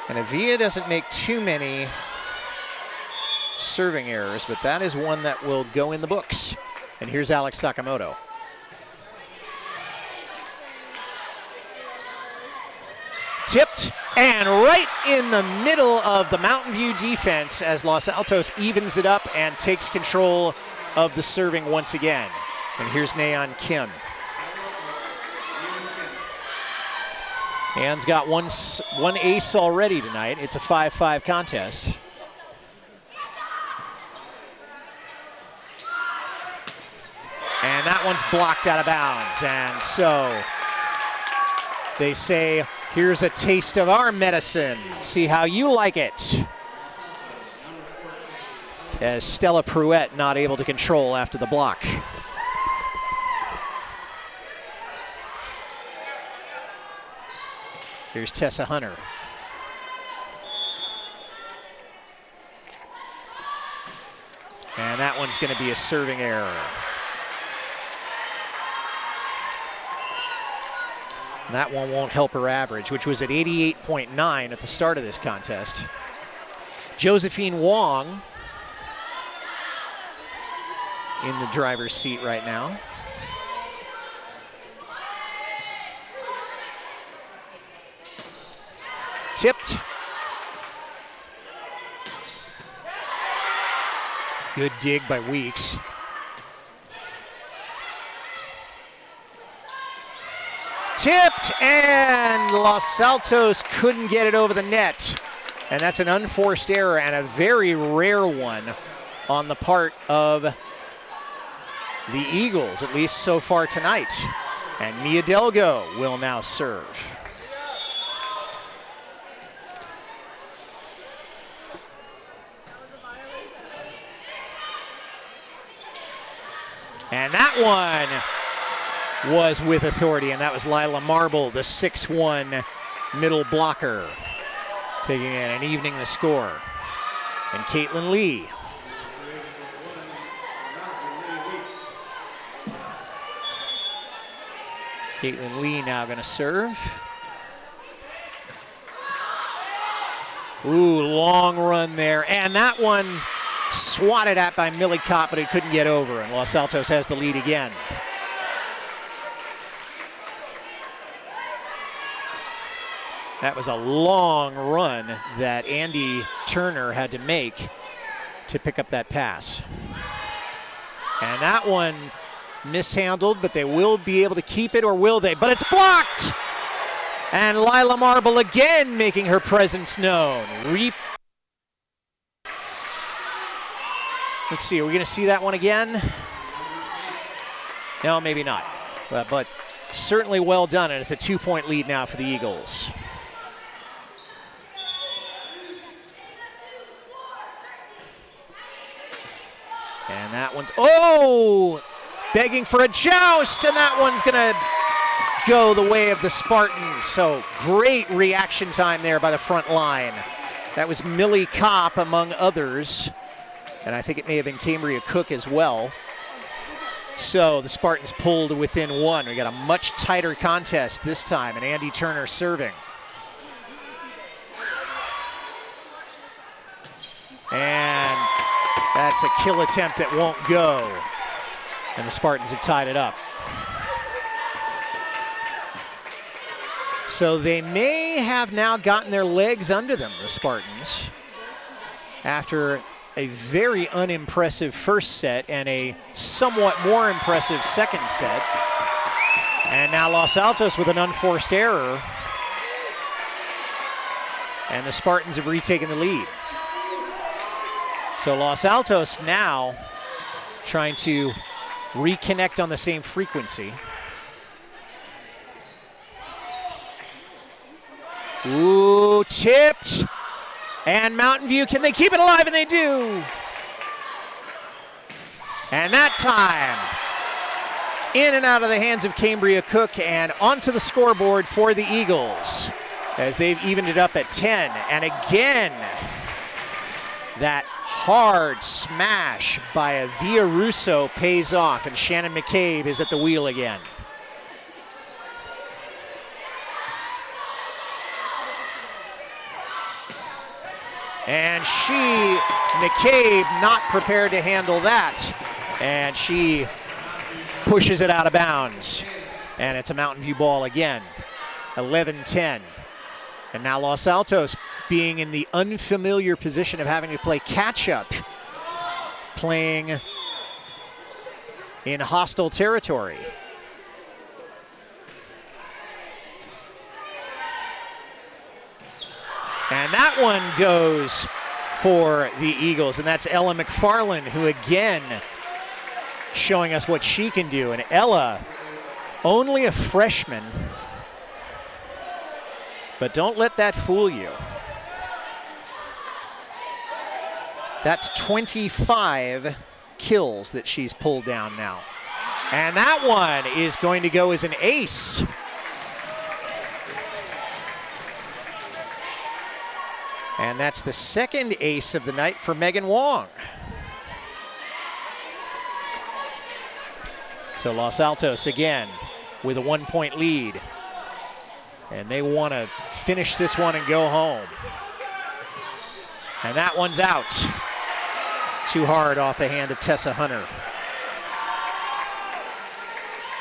And Avia doesn't make too many serving errors, but that is one that will go in the books. And here's Alex Sakamoto. Tipped, and right in the middle of the Mountain View defense as Los Altos evens it up and takes control of the serving once again. And here's Nayeon Kim. Ann's got one ace already tonight. It's a 5-5 contest. And that one's blocked out of bounds. And so they say, here's a taste of our medicine. See how you like it. As Stella Pruett not able to control after the block. Here's Tessa Hunter. And that one's going to be a serving error. And that one won't help her average, which was at 88.9 at the start of this contest. Josephine Wong in the driver's seat right now. Tipped. Good dig by Weeks. Tipped, and Los Altos couldn't get it over the net. And that's an unforced error and a very rare one on the part of the Eagles, at least so far tonight. And Mia Delgo will now serve. And that one was with authority, and that was Lila Marble, the 6'1" middle blocker, taking in and evening the score. And Caitlin Lee. Caitlin Lee now going to serve. Ooh, long run there. And that one swatted at by Millie Kopp, but it couldn't get over. And Los Altos has the lead again. That was a long run that Andy Turner had to make to pick up that pass. And that one mishandled, but they will be able to keep it, or will they? But it's blocked! And Lila Marble again making her presence known. Let's see, are we going to see that one again? No, maybe not. But certainly well done, and it's a 2-point lead now for the Eagles. And that one's, begging for a joust, and that one's going to go the way of the Spartans. So great reaction time there by the front line. That was Millie Kopp, among others. And I think it may have been Cambria Cook as well. So the Spartans pulled within one. We got a much tighter contest this time, and Andy Turner serving. And that's a kill attempt that won't go. And the Spartans have tied it up. So they may have now gotten their legs under them, the Spartans, after a very unimpressive first set and a somewhat more impressive second set. And now Los Altos with an unforced error. And the Spartans have retaken the lead. So Los Altos now trying to reconnect on the same frequency. Ooh, tipped. And Mountain View, can they keep it alive? And they do. And that time, in and out of the hands of Cambria Cook and onto the scoreboard for the Eagles as they've evened it up at 10. And again, that hard smash by a Via Russo pays off, and Shannon McCabe is at the wheel again. And McCabe, not prepared to handle that. And she pushes it out of bounds. And it's a Mountain View ball again. 11-10. And now Los Altos being in the unfamiliar position of having to play catch-up, playing in hostile territory. And that one goes for the Eagles, and that's Ella McFarland, who again showing us what she can do. And Ella, only a freshman, but don't let that fool you. That's 25 kills that she's pulled down now. And that one is going to go as an ace. And that's the second ace of the night for Megan Wong. So Los Altos again with a 1-point lead. And they want to finish this one and go home. And that one's out. Too hard off the hand of Tessa Hunter.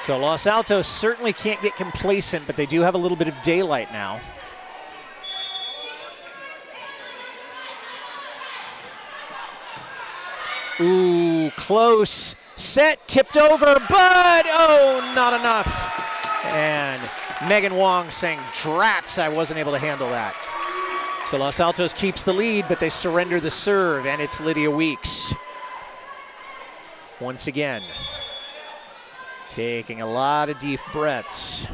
So Los Altos certainly can't get complacent, but they do have a little bit of daylight now. Ooh, close. Set, tipped over, but not enough. And Megan Wong saying, drats, I wasn't able to handle that. So Los Altos keeps the lead, but they surrender the serve, and it's Lydia Weeks. Once again. Taking a lot of deep breaths.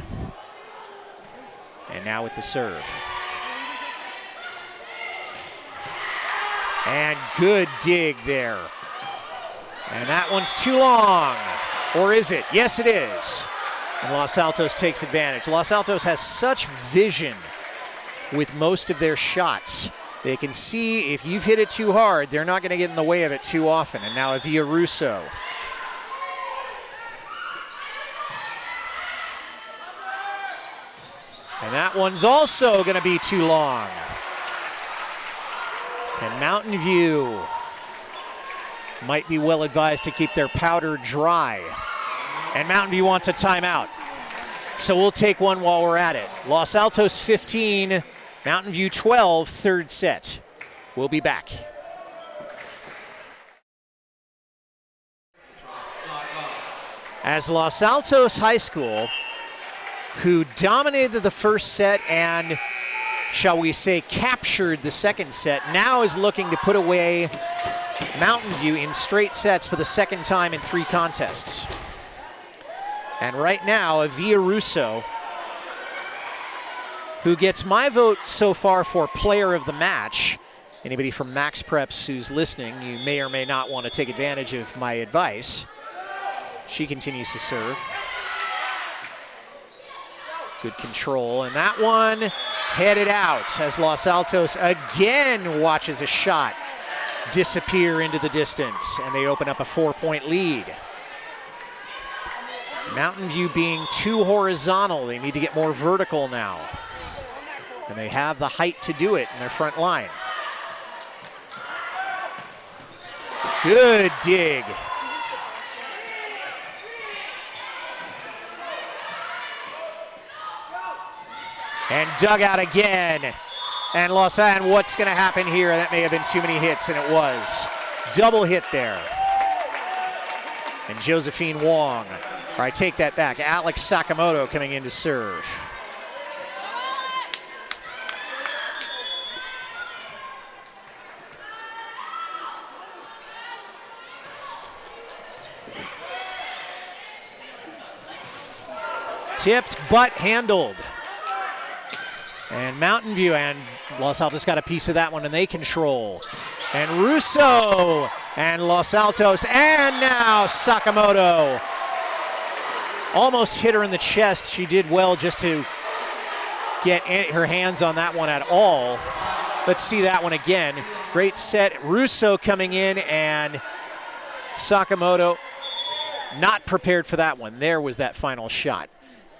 And now with the serve. And good dig there. And that one's too long. Or is it? Yes, it is. And Los Altos takes advantage. Los Altos has such vision with most of their shots. They can see if you've hit it too hard, they're not going to get in the way of it too often. And now Avia Russo. And that one's also going to be too long. And Mountain View might be well advised to keep their powder dry. And Mountain View wants a timeout. So we'll take one while we're at it. Los Altos 15, Mountain View 12, third set. We'll be back. As Los Altos High School, who dominated the first set and, shall we say, captured the second set, now is looking to put away Mountain View in straight sets for the second time in 3 contests. And right now, Avia Russo, who gets my vote so far for player of the match. Anybody from Max Preps who's listening, you may or may not want to take advantage of my advice. She continues to serve. Good control, and that one headed out as Los Altos again watches a shot disappear into the distance, and they open up a 4-point lead. Mountain View being too horizontal, they need to get more vertical now. And they have the height to do it in their front line. Good dig. And dug out again. And what's going to happen here? That may have been too many hits, and it was. Double hit there. And Josephine Wong. All right, take that back. Alex Sakamoto coming in to serve. Tipped, but handled. And Mountain View and Los Altos got a piece of that one, and they control. And Russo and Los Altos, and now Sakamoto. Almost hit her in the chest. She did well just to get her hands on that one at all. Let's see that one again. Great set. Russo coming in, and Sakamoto not prepared for that one. There was that final shot.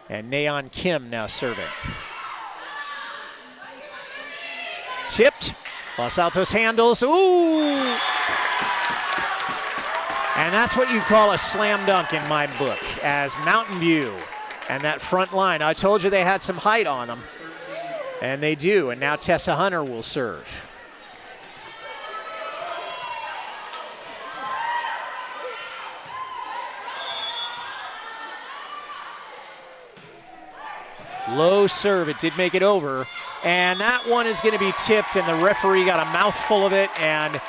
And Nayeon Kim now serving. Tipped. Los Altos handles. Ooh! And that's what you call a slam dunk in my book, as Mountain View and that front line. I told you they had some height on them, and they do. And now Tessa Hunter will serve. Low serve, it did make it over. And that one is going to be tipped, and the referee got a mouthful of it, and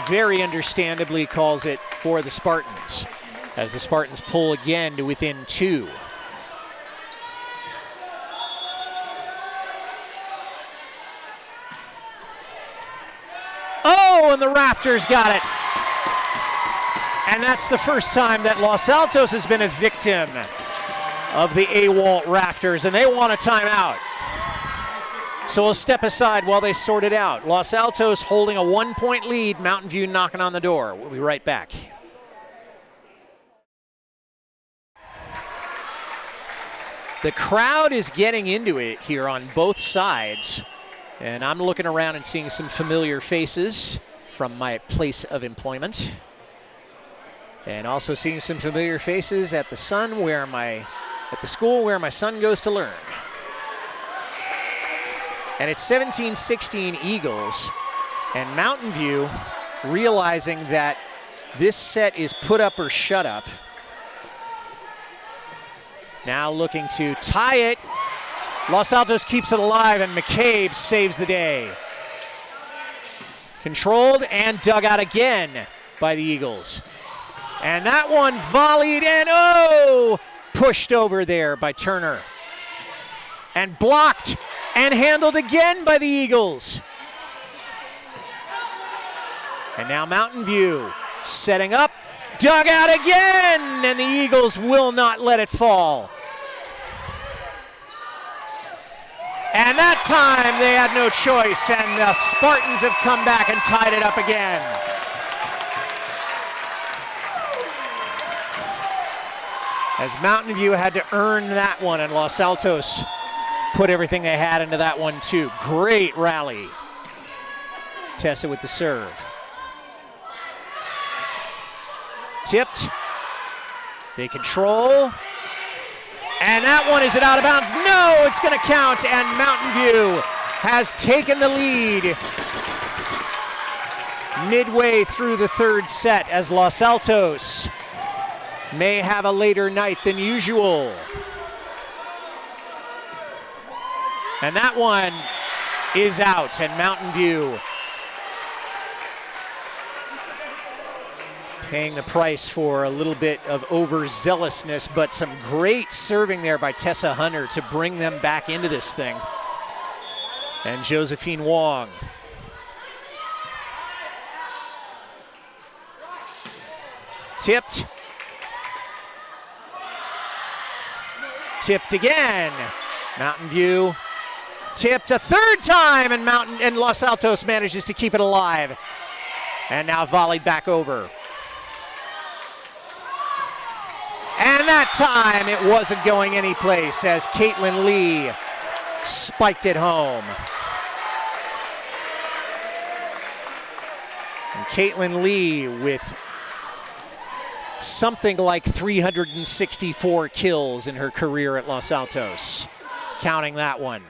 very understandably calls it for the Spartans, as the Spartans pull again to within 2. Oh, and the rafters got it. And that's the first time that Los Altos has been a victim of the AWOL rafters, and they want a timeout. So we'll step aside while they sort it out. Los Altos holding a 1-point lead, Mountain View knocking on the door. We'll be right back. The crowd is getting into it here on both sides, and I'm looking around and seeing some familiar faces from my place of employment, and also seeing some familiar faces at the school where my son goes to learn. And it's 17-16 Eagles, and Mountain View realizing that this set is put up or shut up. Now looking to tie it. Los Altos keeps it alive, and McCabe saves the day. Controlled and dug out again by the Eagles. And that one volleyed, and oh! Pushed over there by Turner. And blocked and handled again by the Eagles. And now Mountain View setting up, dug out again, and the Eagles will not let it fall. And that time they had no choice, and the Spartans have come back and tied it up again. As Mountain View had to earn that one, and Los Altos put everything they had into that one too. Great rally. Tessa with the serve. Tipped. They control. And that one, is it out of bounds? No, it's going to count, and Mountain View has taken the lead midway through the third set as Los Altos may have a later night than usual. And that one is out, and Mountain View paying the price for a little bit of overzealousness, but some great serving there by Tessa Hunter to bring them back into this thing. And Josephine Wong. Tipped. Tipped again. Mountain View tipped a third time, and Los Altos manages to keep it alive. And now volleyed back over. And that time it wasn't going anyplace as Caitlin Lee spiked it home. And Caitlin Lee with something like 364 kills in her career at Los Altos, counting that one.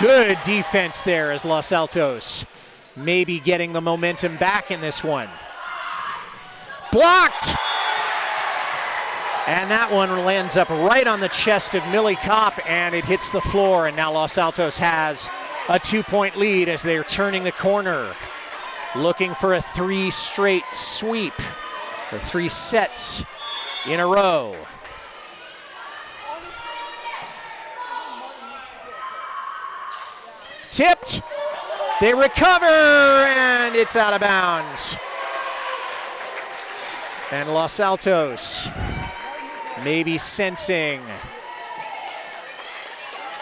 Good defense there as Los Altos maybe getting the momentum back in this one. Blocked! And that one lands up right on the chest of Millie Kopp, and it hits the floor, and now Los Altos has a 2-point lead as they're turning the corner, looking for a 3 straight sweep, or 3 sets in a row. Tipped, they recover, and it's out of bounds. And Los Altos maybe sensing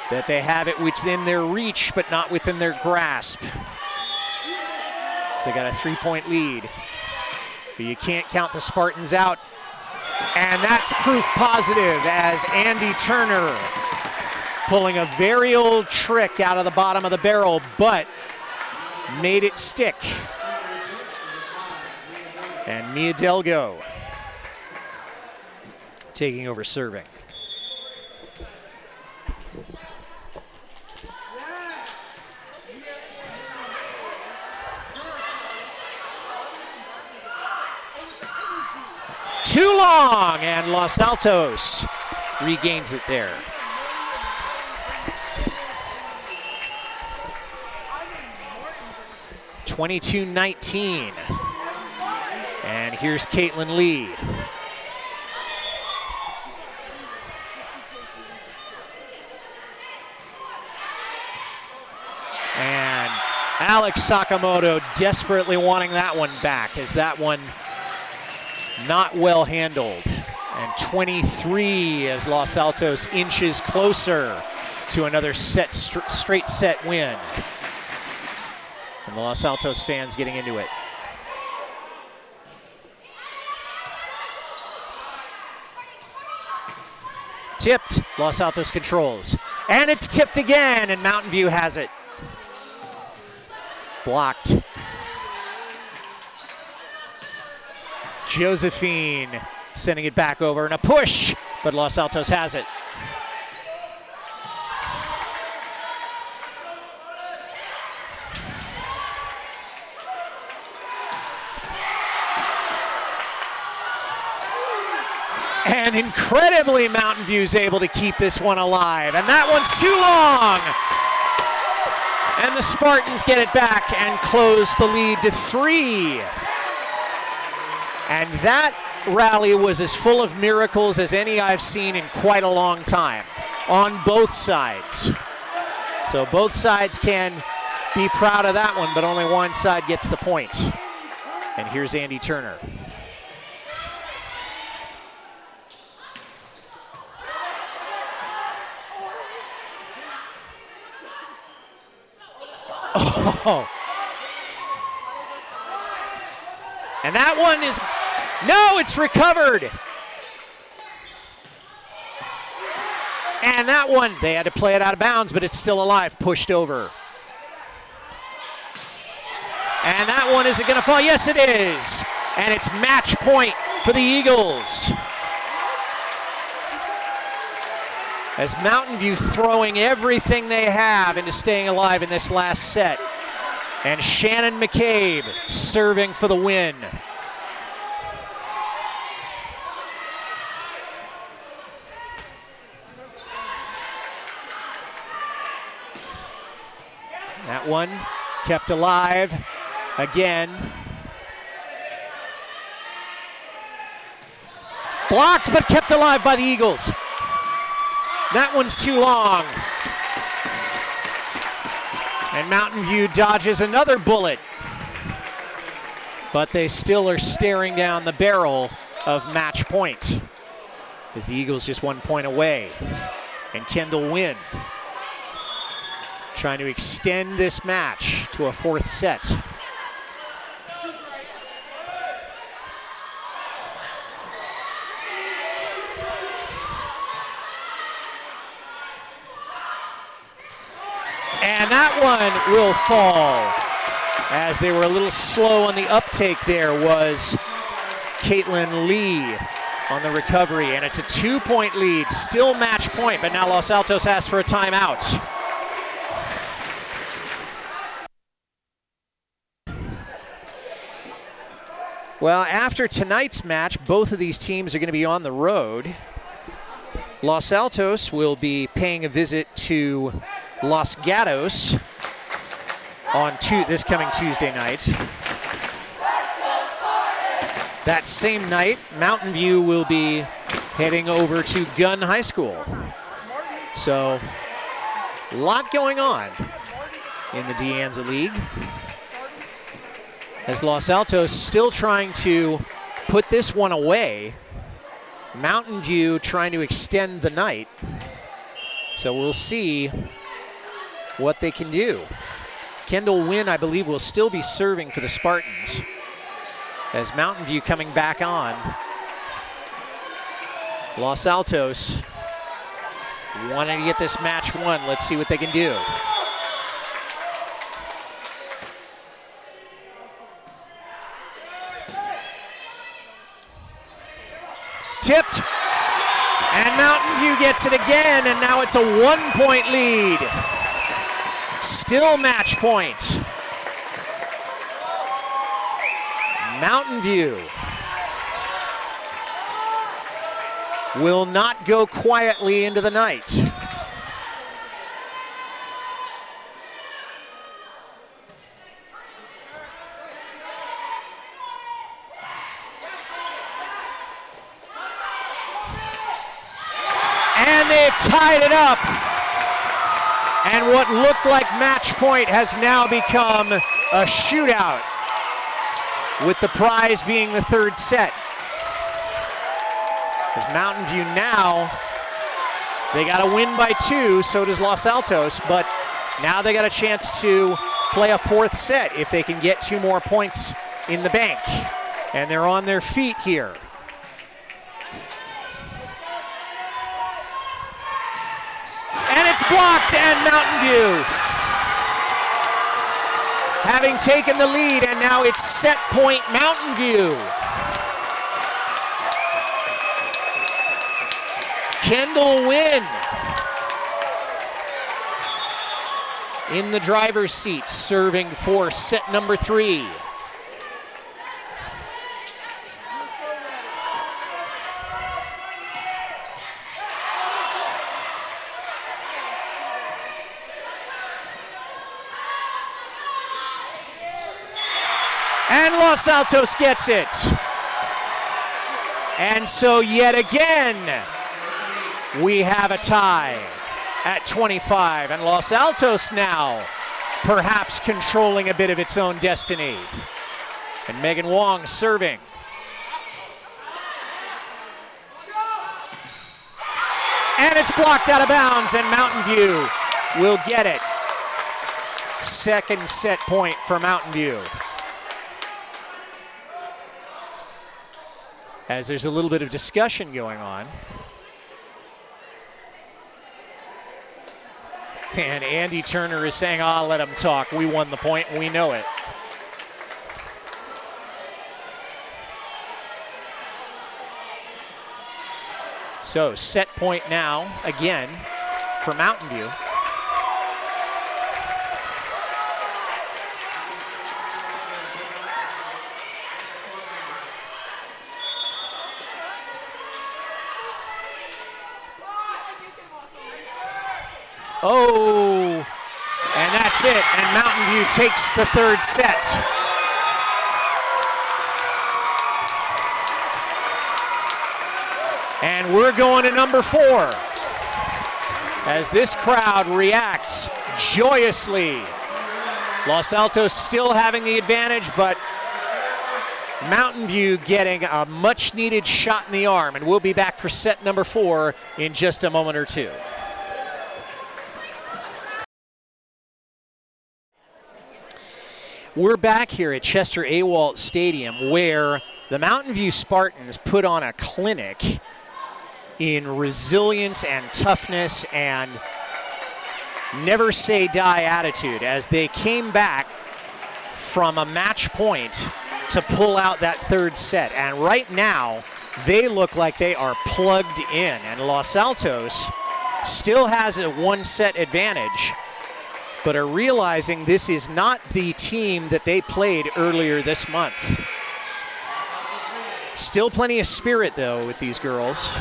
that they have it within their reach, but not within their grasp. So they got a 3-point lead, but you can't count the Spartans out. And that's proof positive as Andy Turner pulling a very old trick out of the bottom of the barrel, but made it stick. And Mia Delgo taking over serving. Too long, and Los Altos regains it there. (22-19). And here's Caitlin Lee. And Alex Sakamoto desperately wanting that one back, as that one not well handled. And 23 as Los Altos inches closer to another straight set win. And the Los Altos fans getting into it. Tipped, Los Altos controls. And it's tipped again, and Mountain View has it. Blocked. Josephine sending it back over, and a push, but Los Altos has it. And incredibly, Mountain View's able to keep this one alive. And that one's too long. And the Spartans get it back and close the lead to 3. And that rally was as full of miracles as any I've seen in quite a long time on both sides. So both sides can be proud of that one, but only one side gets the point. And here's Andy Turner. Oh. And that one is, no, it's recovered. And that one, they had to play it out of bounds, but it's still alive, pushed over. And that one, is it gonna fall? Yes, it is. And it's match point for the Eagles. As Mountain View throwing everything they have into staying alive in this last set. And Shannon McCabe serving for the win. That one kept alive again. Blocked, but kept alive by the Eagles. That one's too long. And Mountain View dodges another bullet. But they still are staring down the barrel of match point, as the Eagles just 1 point away. And Kendall Wynn trying to extend this match to a fourth set. And that one will fall. As they were a little slow on the uptake there was Caitlin Lee on the recovery. And it's a 2-point lead, still match point, but now Los Altos asks for a timeout. Well, after tonight's match, both of these teams are going to be on the road. Los Altos will be paying a visit to Los Gatos on this coming Tuesday night. That same night, Mountain View will be heading over to Gunn High School. So, a lot going on in the De Anza League. As Los Altos still trying to put this one away. Mountain View trying to extend the night. So we'll see what they can do. Kendall Wynn, I believe, will still be serving for the Spartans. As Mountain View coming back on. Los Altos wanting to get this match won. Let's see what they can do. Tipped, and Mountain View gets it again, and now it's a 1-point lead. Still match point. Mountain View will not go quietly into the night. And they've tied it up. And what looked like match point has now become a shootout, with the prize being the third set. As Mountain View now, they got to win by 2, so does Los Altos, but now they got a chance to play a fourth set if they can get 2 more points in the bank. And they're on their feet here. And it's blocked, and Mountain View having taken the lead, and now it's set point Mountain View. Kendall Wynn in the driver's seat, serving for set number 3. And Los Altos gets it. And so yet again, we have a tie at 25, and Los Altos now perhaps controlling a bit of its own destiny. And Megan Wong serving. And it's blocked out of bounds, and Mountain View will get it. Second set point for Mountain View. As there's a little bit of discussion going on. And Andy Turner is saying, let him talk. We won the point, and we know it. So set point now, again, for Mountain View. Oh, and that's it. And Mountain View takes the third set. And we're going to number 4 as this crowd reacts joyously. Los Altos still having the advantage, but Mountain View getting a much needed shot in the arm. And we'll be back for set number 4 in just a moment or two. We're back here at Chester Awalt Stadium, where the Mountain View Spartans put on a clinic in resilience and toughness and never say die attitude as they came back from a match point to pull out that third set. And right now, they look like they are plugged in, and Los Altos still has a 1-set advantage, but are realizing this is not the team that they played earlier this month. Still plenty of spirit, though, with these girls.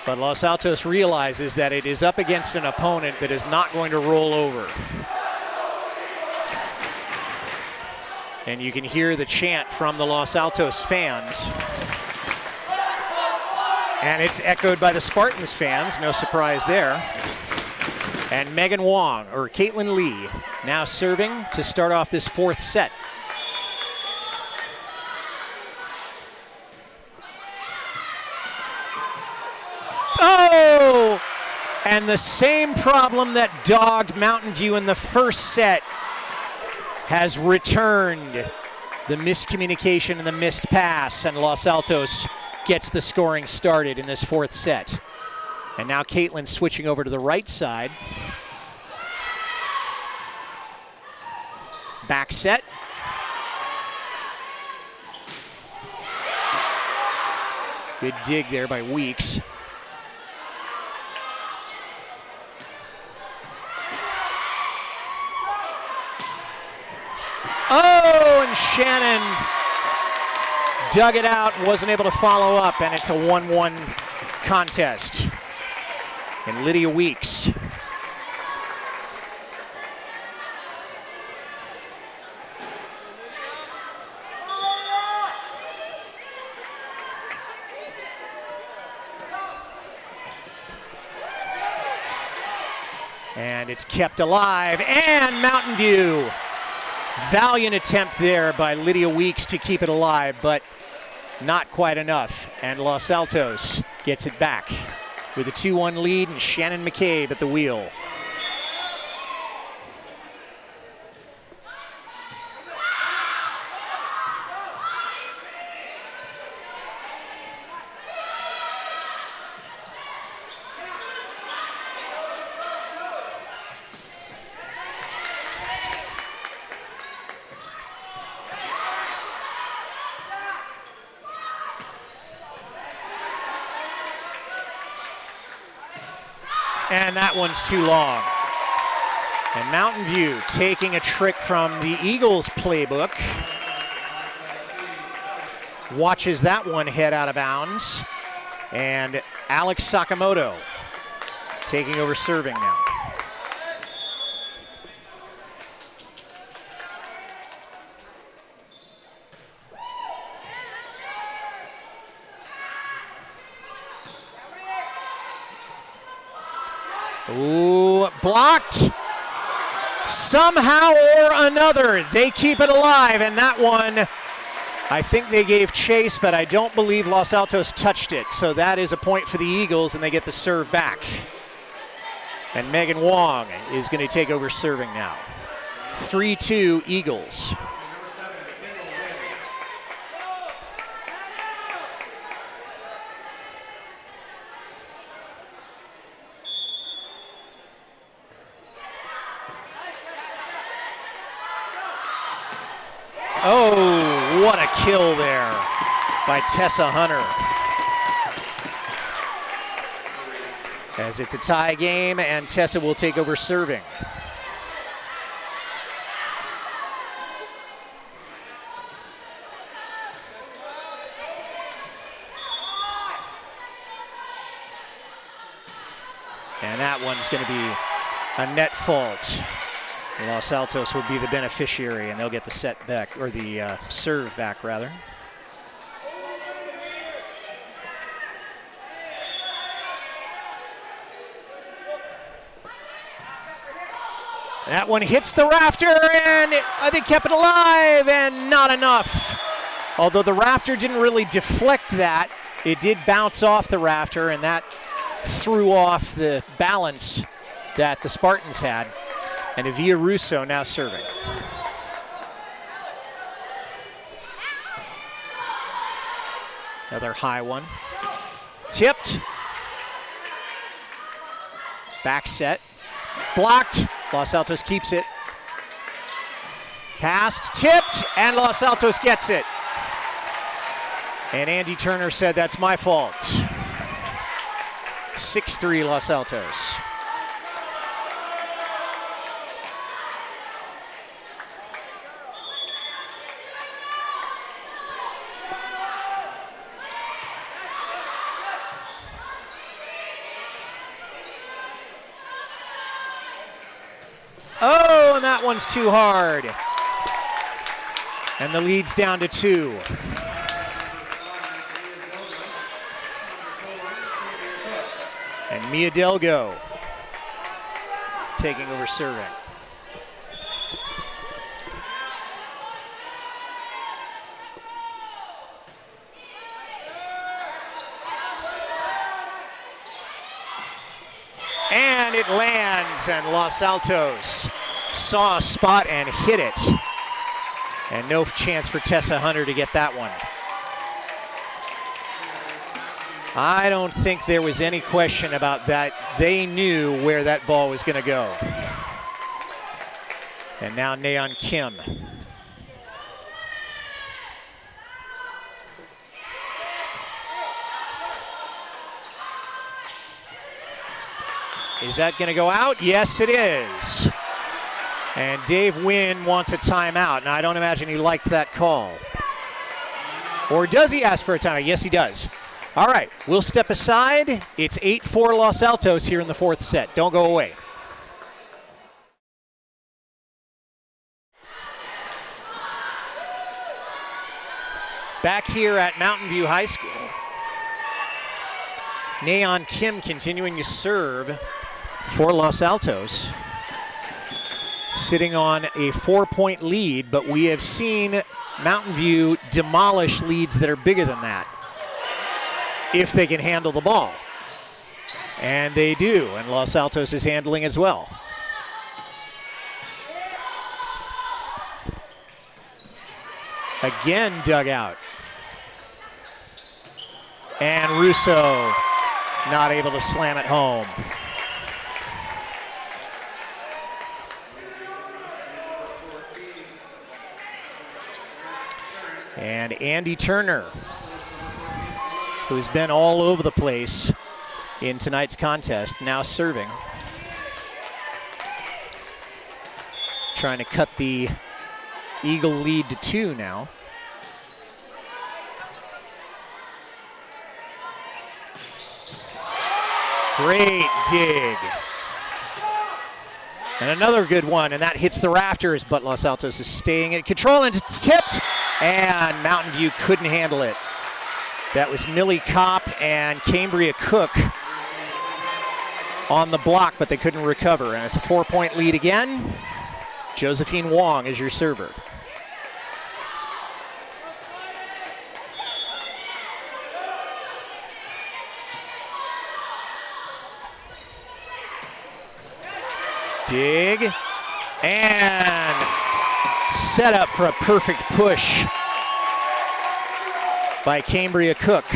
But Los Altos realizes that it is up against an opponent that is not going to roll over. And you can hear the chant from the Los Altos fans. And it's echoed by the Spartans fans, no surprise there. And Megan Wong, or Caitlin Lee, now serving to start off this 4th set. Oh! And the same problem that dogged Mountain View in the first set has returned. The miscommunication and the missed pass, and Los Altos gets the scoring started in this 4th set. And now Caitlin switching over to the right side. Back set. Good dig there by Weeks. Oh, and Shannon dug it out, wasn't able to follow up, and it's a 1-1 contest. And Lydia Weeks. And it's kept alive, and Mountain View. Valiant attempt there by Lydia Weeks to keep it alive, but not quite enough. And Los Altos gets it back with a 2-1 lead, and Shannon McCabe at the wheel. And that one's too long. And Mountain View taking a trick from the Eagles playbook. Watches that one head out of bounds. And Alex Sakamoto taking over serving now. Ooh, blocked. Somehow or another, they keep it alive, and that one, I think they gave chase, but I don't believe Los Altos touched it. So that is a point for the Eagles, and they get the serve back. And Megan Wong is going to take over serving now. 3-2 Eagles. Oh, what a kill there by Tessa Hunter. As it's a tie game, and Tessa will take over serving. And that one's going to be a net fault. Los Altos will be the beneficiary, and they'll get the set back, or the serve back, rather. That one hits the rafter, and they kept it alive, and not enough. Although the rafter didn't really deflect that, it did bounce off the rafter, and that threw off the balance that the Spartans had. And Evia Russo now serving. Another high one. Tipped. Back set. Blocked. Los Altos keeps it. Passed, tipped, and Los Altos gets it. And Andy Turner said, that's my fault. 6-3 Los Altos. Oh, and that one's too hard. And the lead's down to 2. And Mia Delgo taking over serving. And it lands, and Los Altos saw a spot and hit it. And no chance for Tessa Hunter to get that one. I don't think there was any question about that. They knew where that ball was going to go. And now Naeun Kim. Is that going to go out? Yes, it is. And Dave Wynn wants a timeout, and I don't imagine he liked that call. Or does he ask for a timeout? Yes, he does. All right, we'll step aside. It's 8-4 Los Altos here in the 4th set. Don't go away. Back here at Mountain View High School. Naeun Kim continuing to serve for Los Altos. Sitting on a 4-point lead, but we have seen Mountain View demolish leads that are bigger than that if they can handle the ball. And they do, and Los Altos is handling as well. Again dug out. And Russo not able to slam it home. And Andy Turner, who's been all over the place in tonight's contest, now serving. Trying to cut the Eagle lead to 2 now. Great dig. And another good one, and that hits the rafters, but Los Altos is staying in control, and it's tipped, and Mountain View couldn't handle it. That was Millie Kopp and Cambria Cook on the block, but they couldn't recover. And it's a 4-point lead again. Josephine Wong is your server. Dig, and set up for a perfect push by Cambria Cook.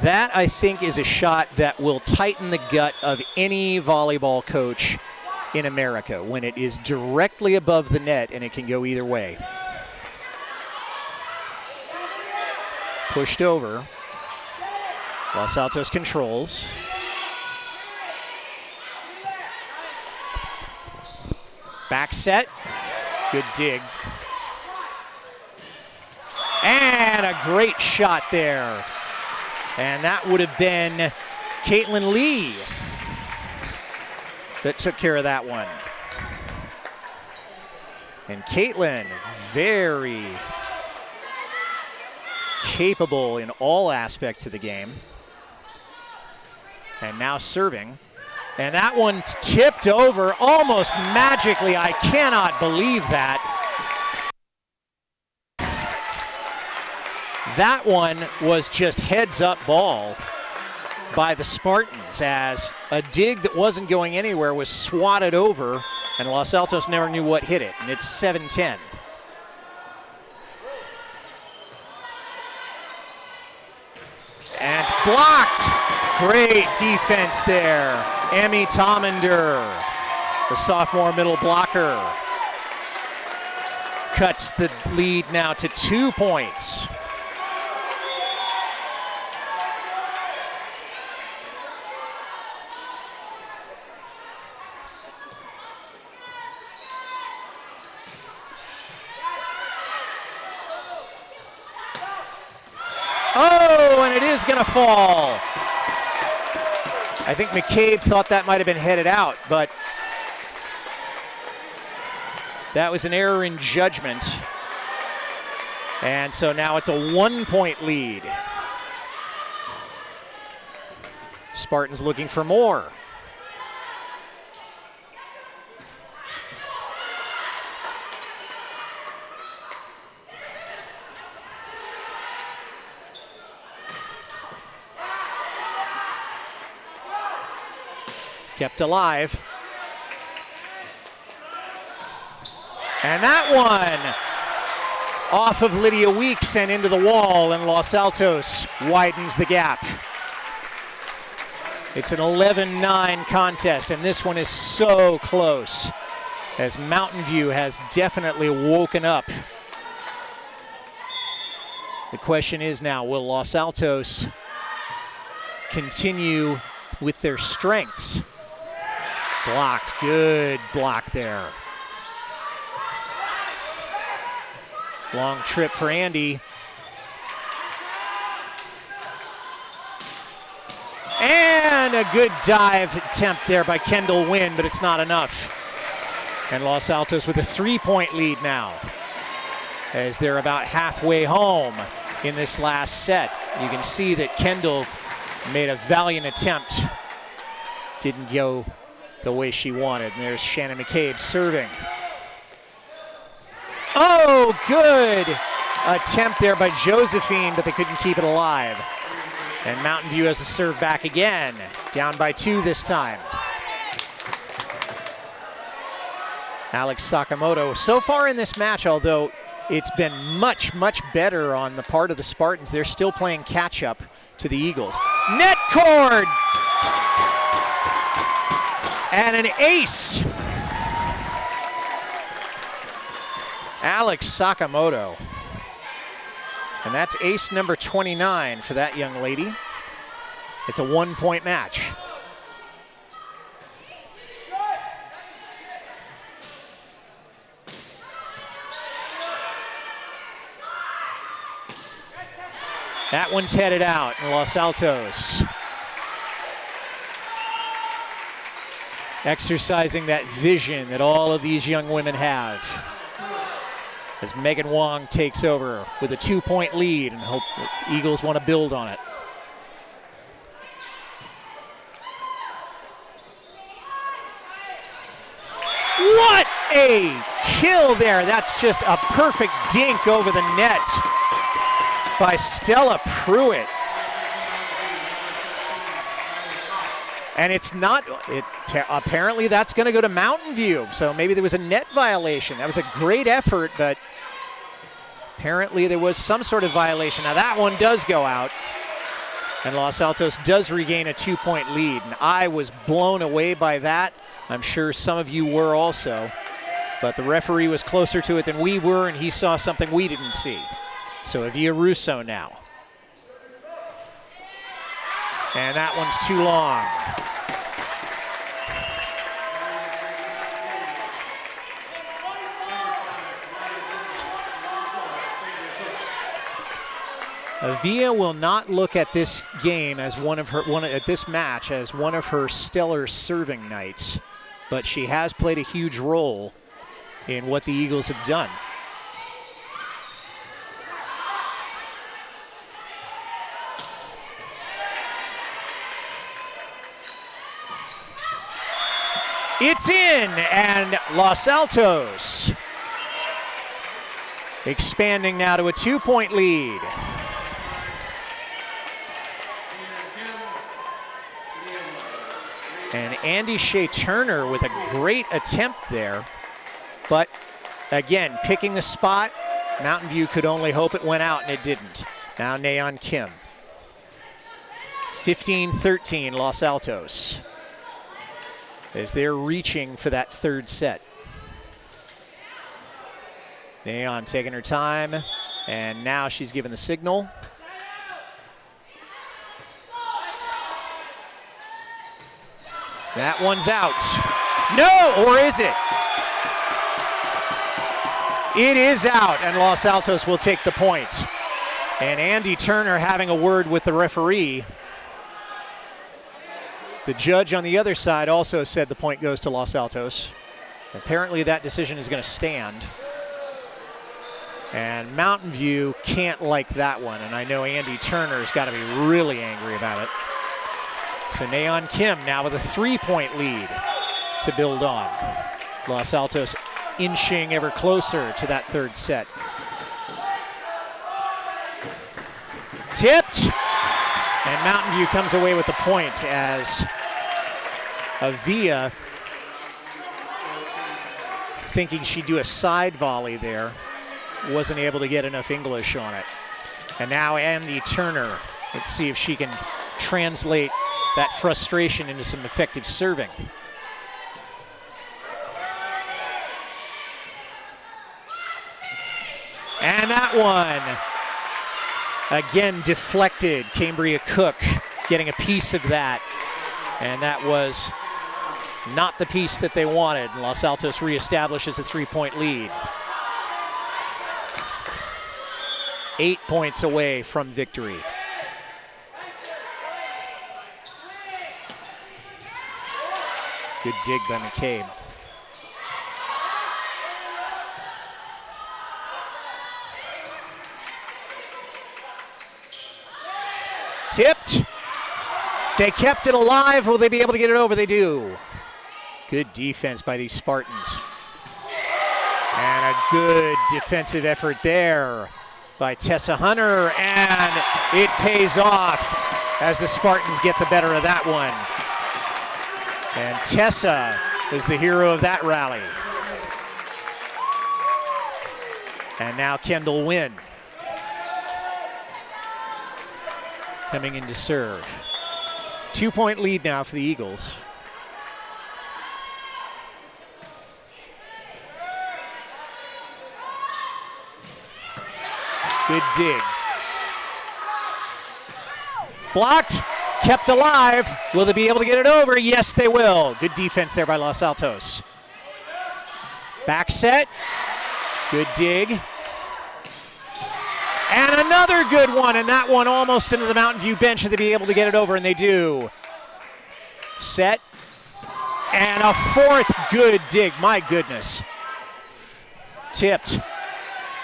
That, I think, is a shot that will tighten the gut of any volleyball coach in America when it is directly above the net and it can go either way. Pushed over. Los Altos controls. Back set. Good dig. And a great shot there. And that would have been Caitlin Lee that took care of that one. And Caitlin, very capable in all aspects of the game. And now serving. And that one's tipped over almost magically. I cannot believe that. That one was just heads-up ball by the Spartans as a dig that wasn't going anywhere was swatted over, and Los Altos never knew what hit it, and it's 7-10. And it's blocked. Great defense there. Emmy Tomander, the sophomore middle blocker, cuts the lead now to 2 points. Oh, and it is going to fall. I think McCabe thought that might have been headed out, but that was an error in judgment. And so now it's a 1-point lead. Spartans looking for more. Kept alive. And that one off of Lydia Weeks and into the wall, and Los Altos widens the gap. It's an 11-9 contest, and this one is so close as Mountain View has definitely woken up. The question is now, will Los Altos continue with their strengths? Blocked, good block there. Long trip for Andy. And a good dive attempt there by Kendall Wynn, but it's not enough. And Los Altos with a 3-point lead now, as they're about halfway home in this last set. You can see that Kendall made a valiant attempt. Didn't go the way she wanted. And there's Shannon McCabe serving. Oh, good attempt there by Josephine, but they couldn't keep it alive. And Mountain View has a serve back again, down by 2 this time. Alex Sakamoto. So far in this match, although it's been much, much better on the part of the Spartans, they're still playing catch-up to the Eagles. Net cord! And an ace. Alex Sakamoto. And that's ace number 29 for that young lady. It's a 1-point match. That one's headed out in Los Altos. Exercising that vision that all of these young women have. as Megan Wong takes over with a 2-point lead and hope the Eagles want to build on it. What a kill there. That's just a perfect dink over the net by Stella Pruitt. And it's not, apparently that's going to go to Mountain View. So maybe there was a net violation. That was a great effort, but apparently there was some sort of violation. Now that one does go out, and Los Altos does regain a 2-point lead. And I was blown away by that. I'm sure some of you were also, but the referee was closer to it than we were, and he saw something we didn't see. So Avia Russo now. And that one's too long. Avia will not look at this game as this match as one of her stellar serving nights, but she has played a huge role in what the Eagles have done. It's in, and Los Altos expanding now to a 2-point lead. And Andy Shea Turner with a great attempt there, but again, picking the spot, Mountain View could only hope it went out, and it didn't. Now Nayeon Kim. 15-13 Los Altos, as they're reaching for that third set. Nayeon taking her time, and now she's given the signal. That one's out. No, or is it? It is out, and Los Altos will take the point. And Andy Turner having a word with the referee. The judge on the other side also said the point goes to Los Altos. Apparently that decision is going to stand. And Mountain View can't like that one, and I know Andy Turner's got to be really angry about it. So Nayeon Kim now with a 3-point lead to build on. Los Altos inching ever closer to that third set. Tipped, and Mountain View comes away with the point as Avia, thinking she'd do a side volley there, wasn't able to get enough English on it. And now Andy Turner, let's see if she can translate that frustration into some effective serving. And that one, again deflected. Cambria Cook getting a piece of that. And that was not the piece that they wanted. Los Altos reestablishes a 3-point lead. 8 points away from victory. Good dig by McCabe. Tipped. They kept it alive. Will they be able to get it over? They do. Good defense by these Spartans. And a good defensive effort there by Tessa Hunter, and it pays off as the Spartans get the better of that one. And Tessa is the hero of that rally. And now Kendall Wynn coming in to serve. 2-point lead now for the Eagles. Good dig. Blocked, kept alive. Will they be able to get it over? Yes, they will. Good defense there by Los Altos. Back set. Good dig. And another good one, and that one almost into the Mountain View bench. Should they be able to get it over? And they do. Set. And a fourth good dig. My goodness. Tipped.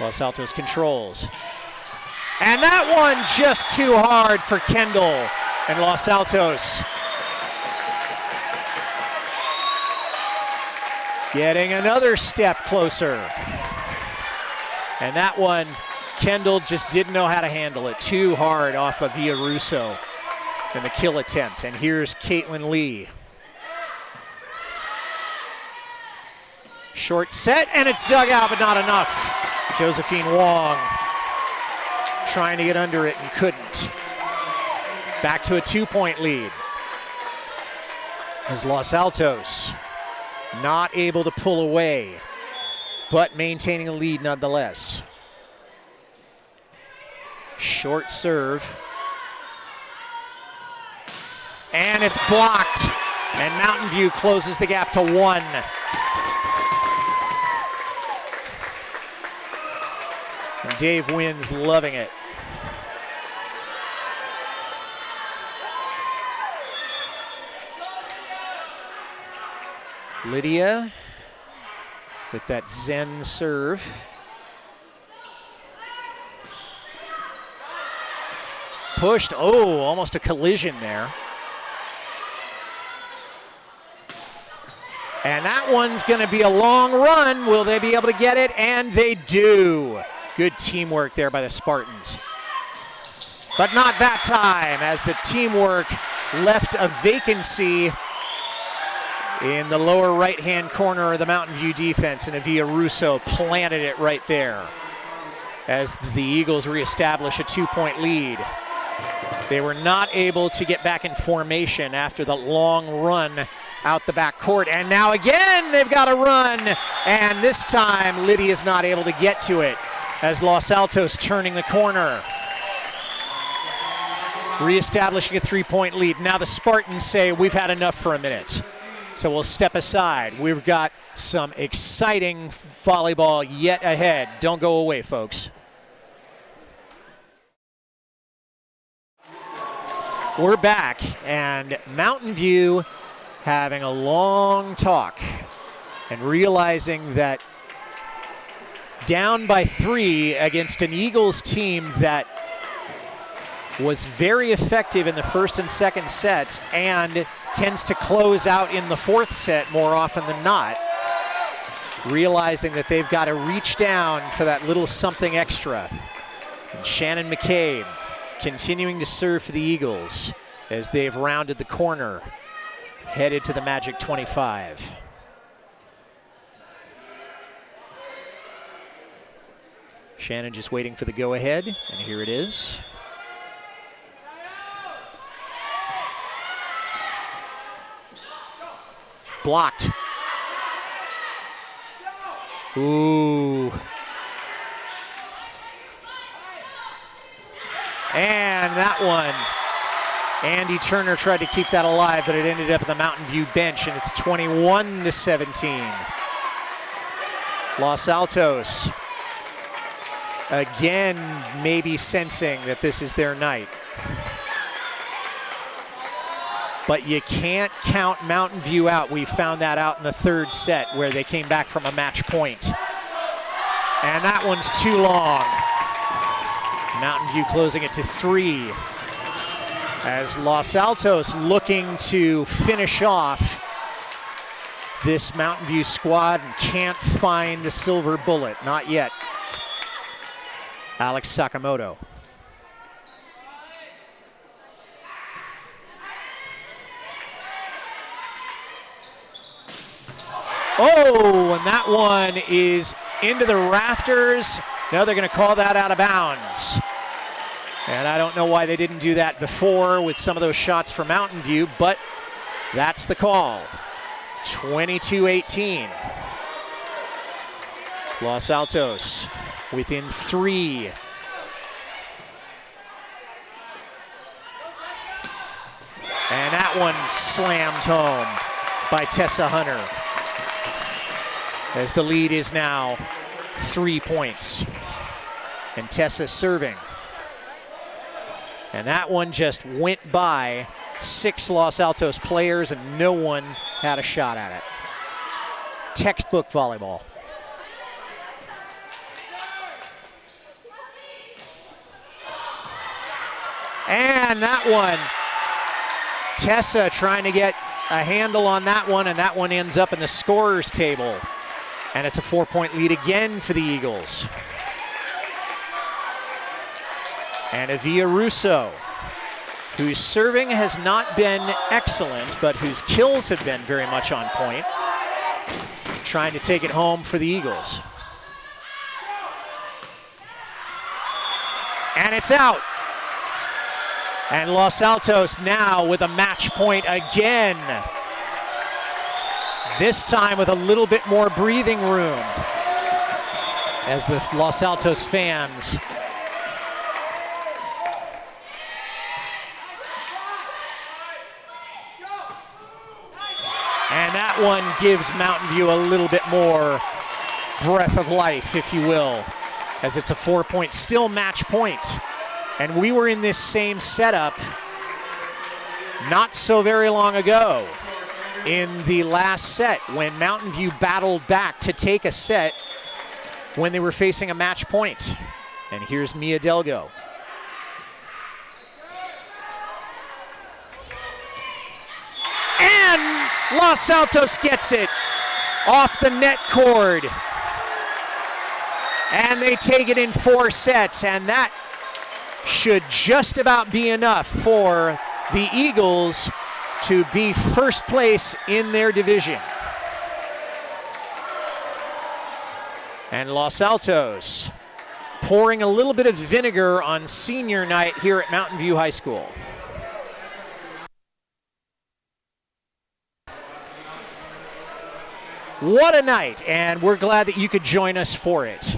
Los Altos controls. And that one just too hard for Kendall and Los Altos. Getting another step closer. And that one, Kendall just didn't know how to handle it. Too hard off of Villarusso in the kill attempt. And here's Caitlin Lee. Short set, and it's dug out, but not enough. Josephine Wong trying to get under it and couldn't. Back to a 2-point lead. As Los Altos not able to pull away, but maintaining a lead nonetheless. Short serve. And it's blocked. And Mountain View closes the gap to 1. And Dave wins, loving it. Lydia with that Zen serve. Pushed, oh, almost a collision there. And that one's gonna be a long run. Will they be able to get it? And they do. Good teamwork there by the Spartans. But not that time, as the teamwork left a vacancy in the lower right-hand corner of the Mountain View defense, and Villarusso planted it right there as the Eagles reestablish a 2-point lead. They were not able to get back in formation after the long run out the back court, and now again they've got a run, and this time Lydia's not able to get to it as Los Altos turning the corner. Reestablishing a 3-point lead. Now the Spartans say we've had enough for a minute. So we'll step aside. We've got some exciting volleyball yet ahead. Don't go away, folks. We're back, and Mountain View having a long talk and realizing that down by 3 against an Eagles team that was very effective in the first and second sets and tends to close out in the 4th set more often than not, realizing that they've got to reach down for that little something extra. And Shannon McCabe continuing to serve for the Eagles as they've rounded the corner, headed to the Magic 25. Shannon just waiting for the go-ahead, and here it is. Blocked. Ooh. And that one, Andy Turner tried to keep that alive, but it ended up at the Mountain View bench, and it's 21-17. Los Altos, again, maybe sensing that this is their night. But you can't count Mountain View out. We found that out in the 3rd set where they came back from a match point. And that one's too long. Mountain View closing it to 3. As Los Altos looking to finish off this Mountain View squad and can't find the silver bullet, not yet. Alex Sakamoto. Oh, and that one is into the rafters. Now they're going to call that out of bounds. And I don't know why they didn't do that before with some of those shots for Mountain View, but that's the call. 22-18. Los Altos within 3. And that one slammed home by Tessa Hunter, as the lead is now 3 points. And Tessa serving. And that one just went by 6 Los Altos players and no one had a shot at it. Textbook volleyball. And that one, Tessa trying to get a handle on that one, and that one ends up in the scorer's table. And it's a 4-point lead again for the Eagles. And Avia Russo, whose serving has not been excellent, but whose kills have been very much on point, trying to take it home for the Eagles. And it's out. And Los Altos now with a match point again. This time with a little bit more breathing room as the Los Altos fans and that one gives Mountain View a little bit more breath of life, if you will, as it's a 4-point still match point. And we were in this same setup not so very long ago in the last set when Mountain View battled back to take a set when they were facing a match point. And here's Mia Delgo. And Los Altos gets it off the net cord. And they take it in 4 sets, and that should just about be enough for the Eagles to be first place in their division. And Los Altos pouring a little bit of vinegar on senior night here at Mountain View High School. What a night, and we're glad that you could join us for it.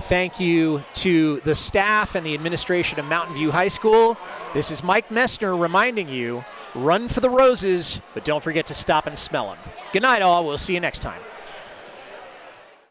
Thank you to the staff and the administration of Mountain View High School. This is Mike Messner reminding you, run for the roses, but don't forget to stop and smell them. Good night, all. We'll see you next time.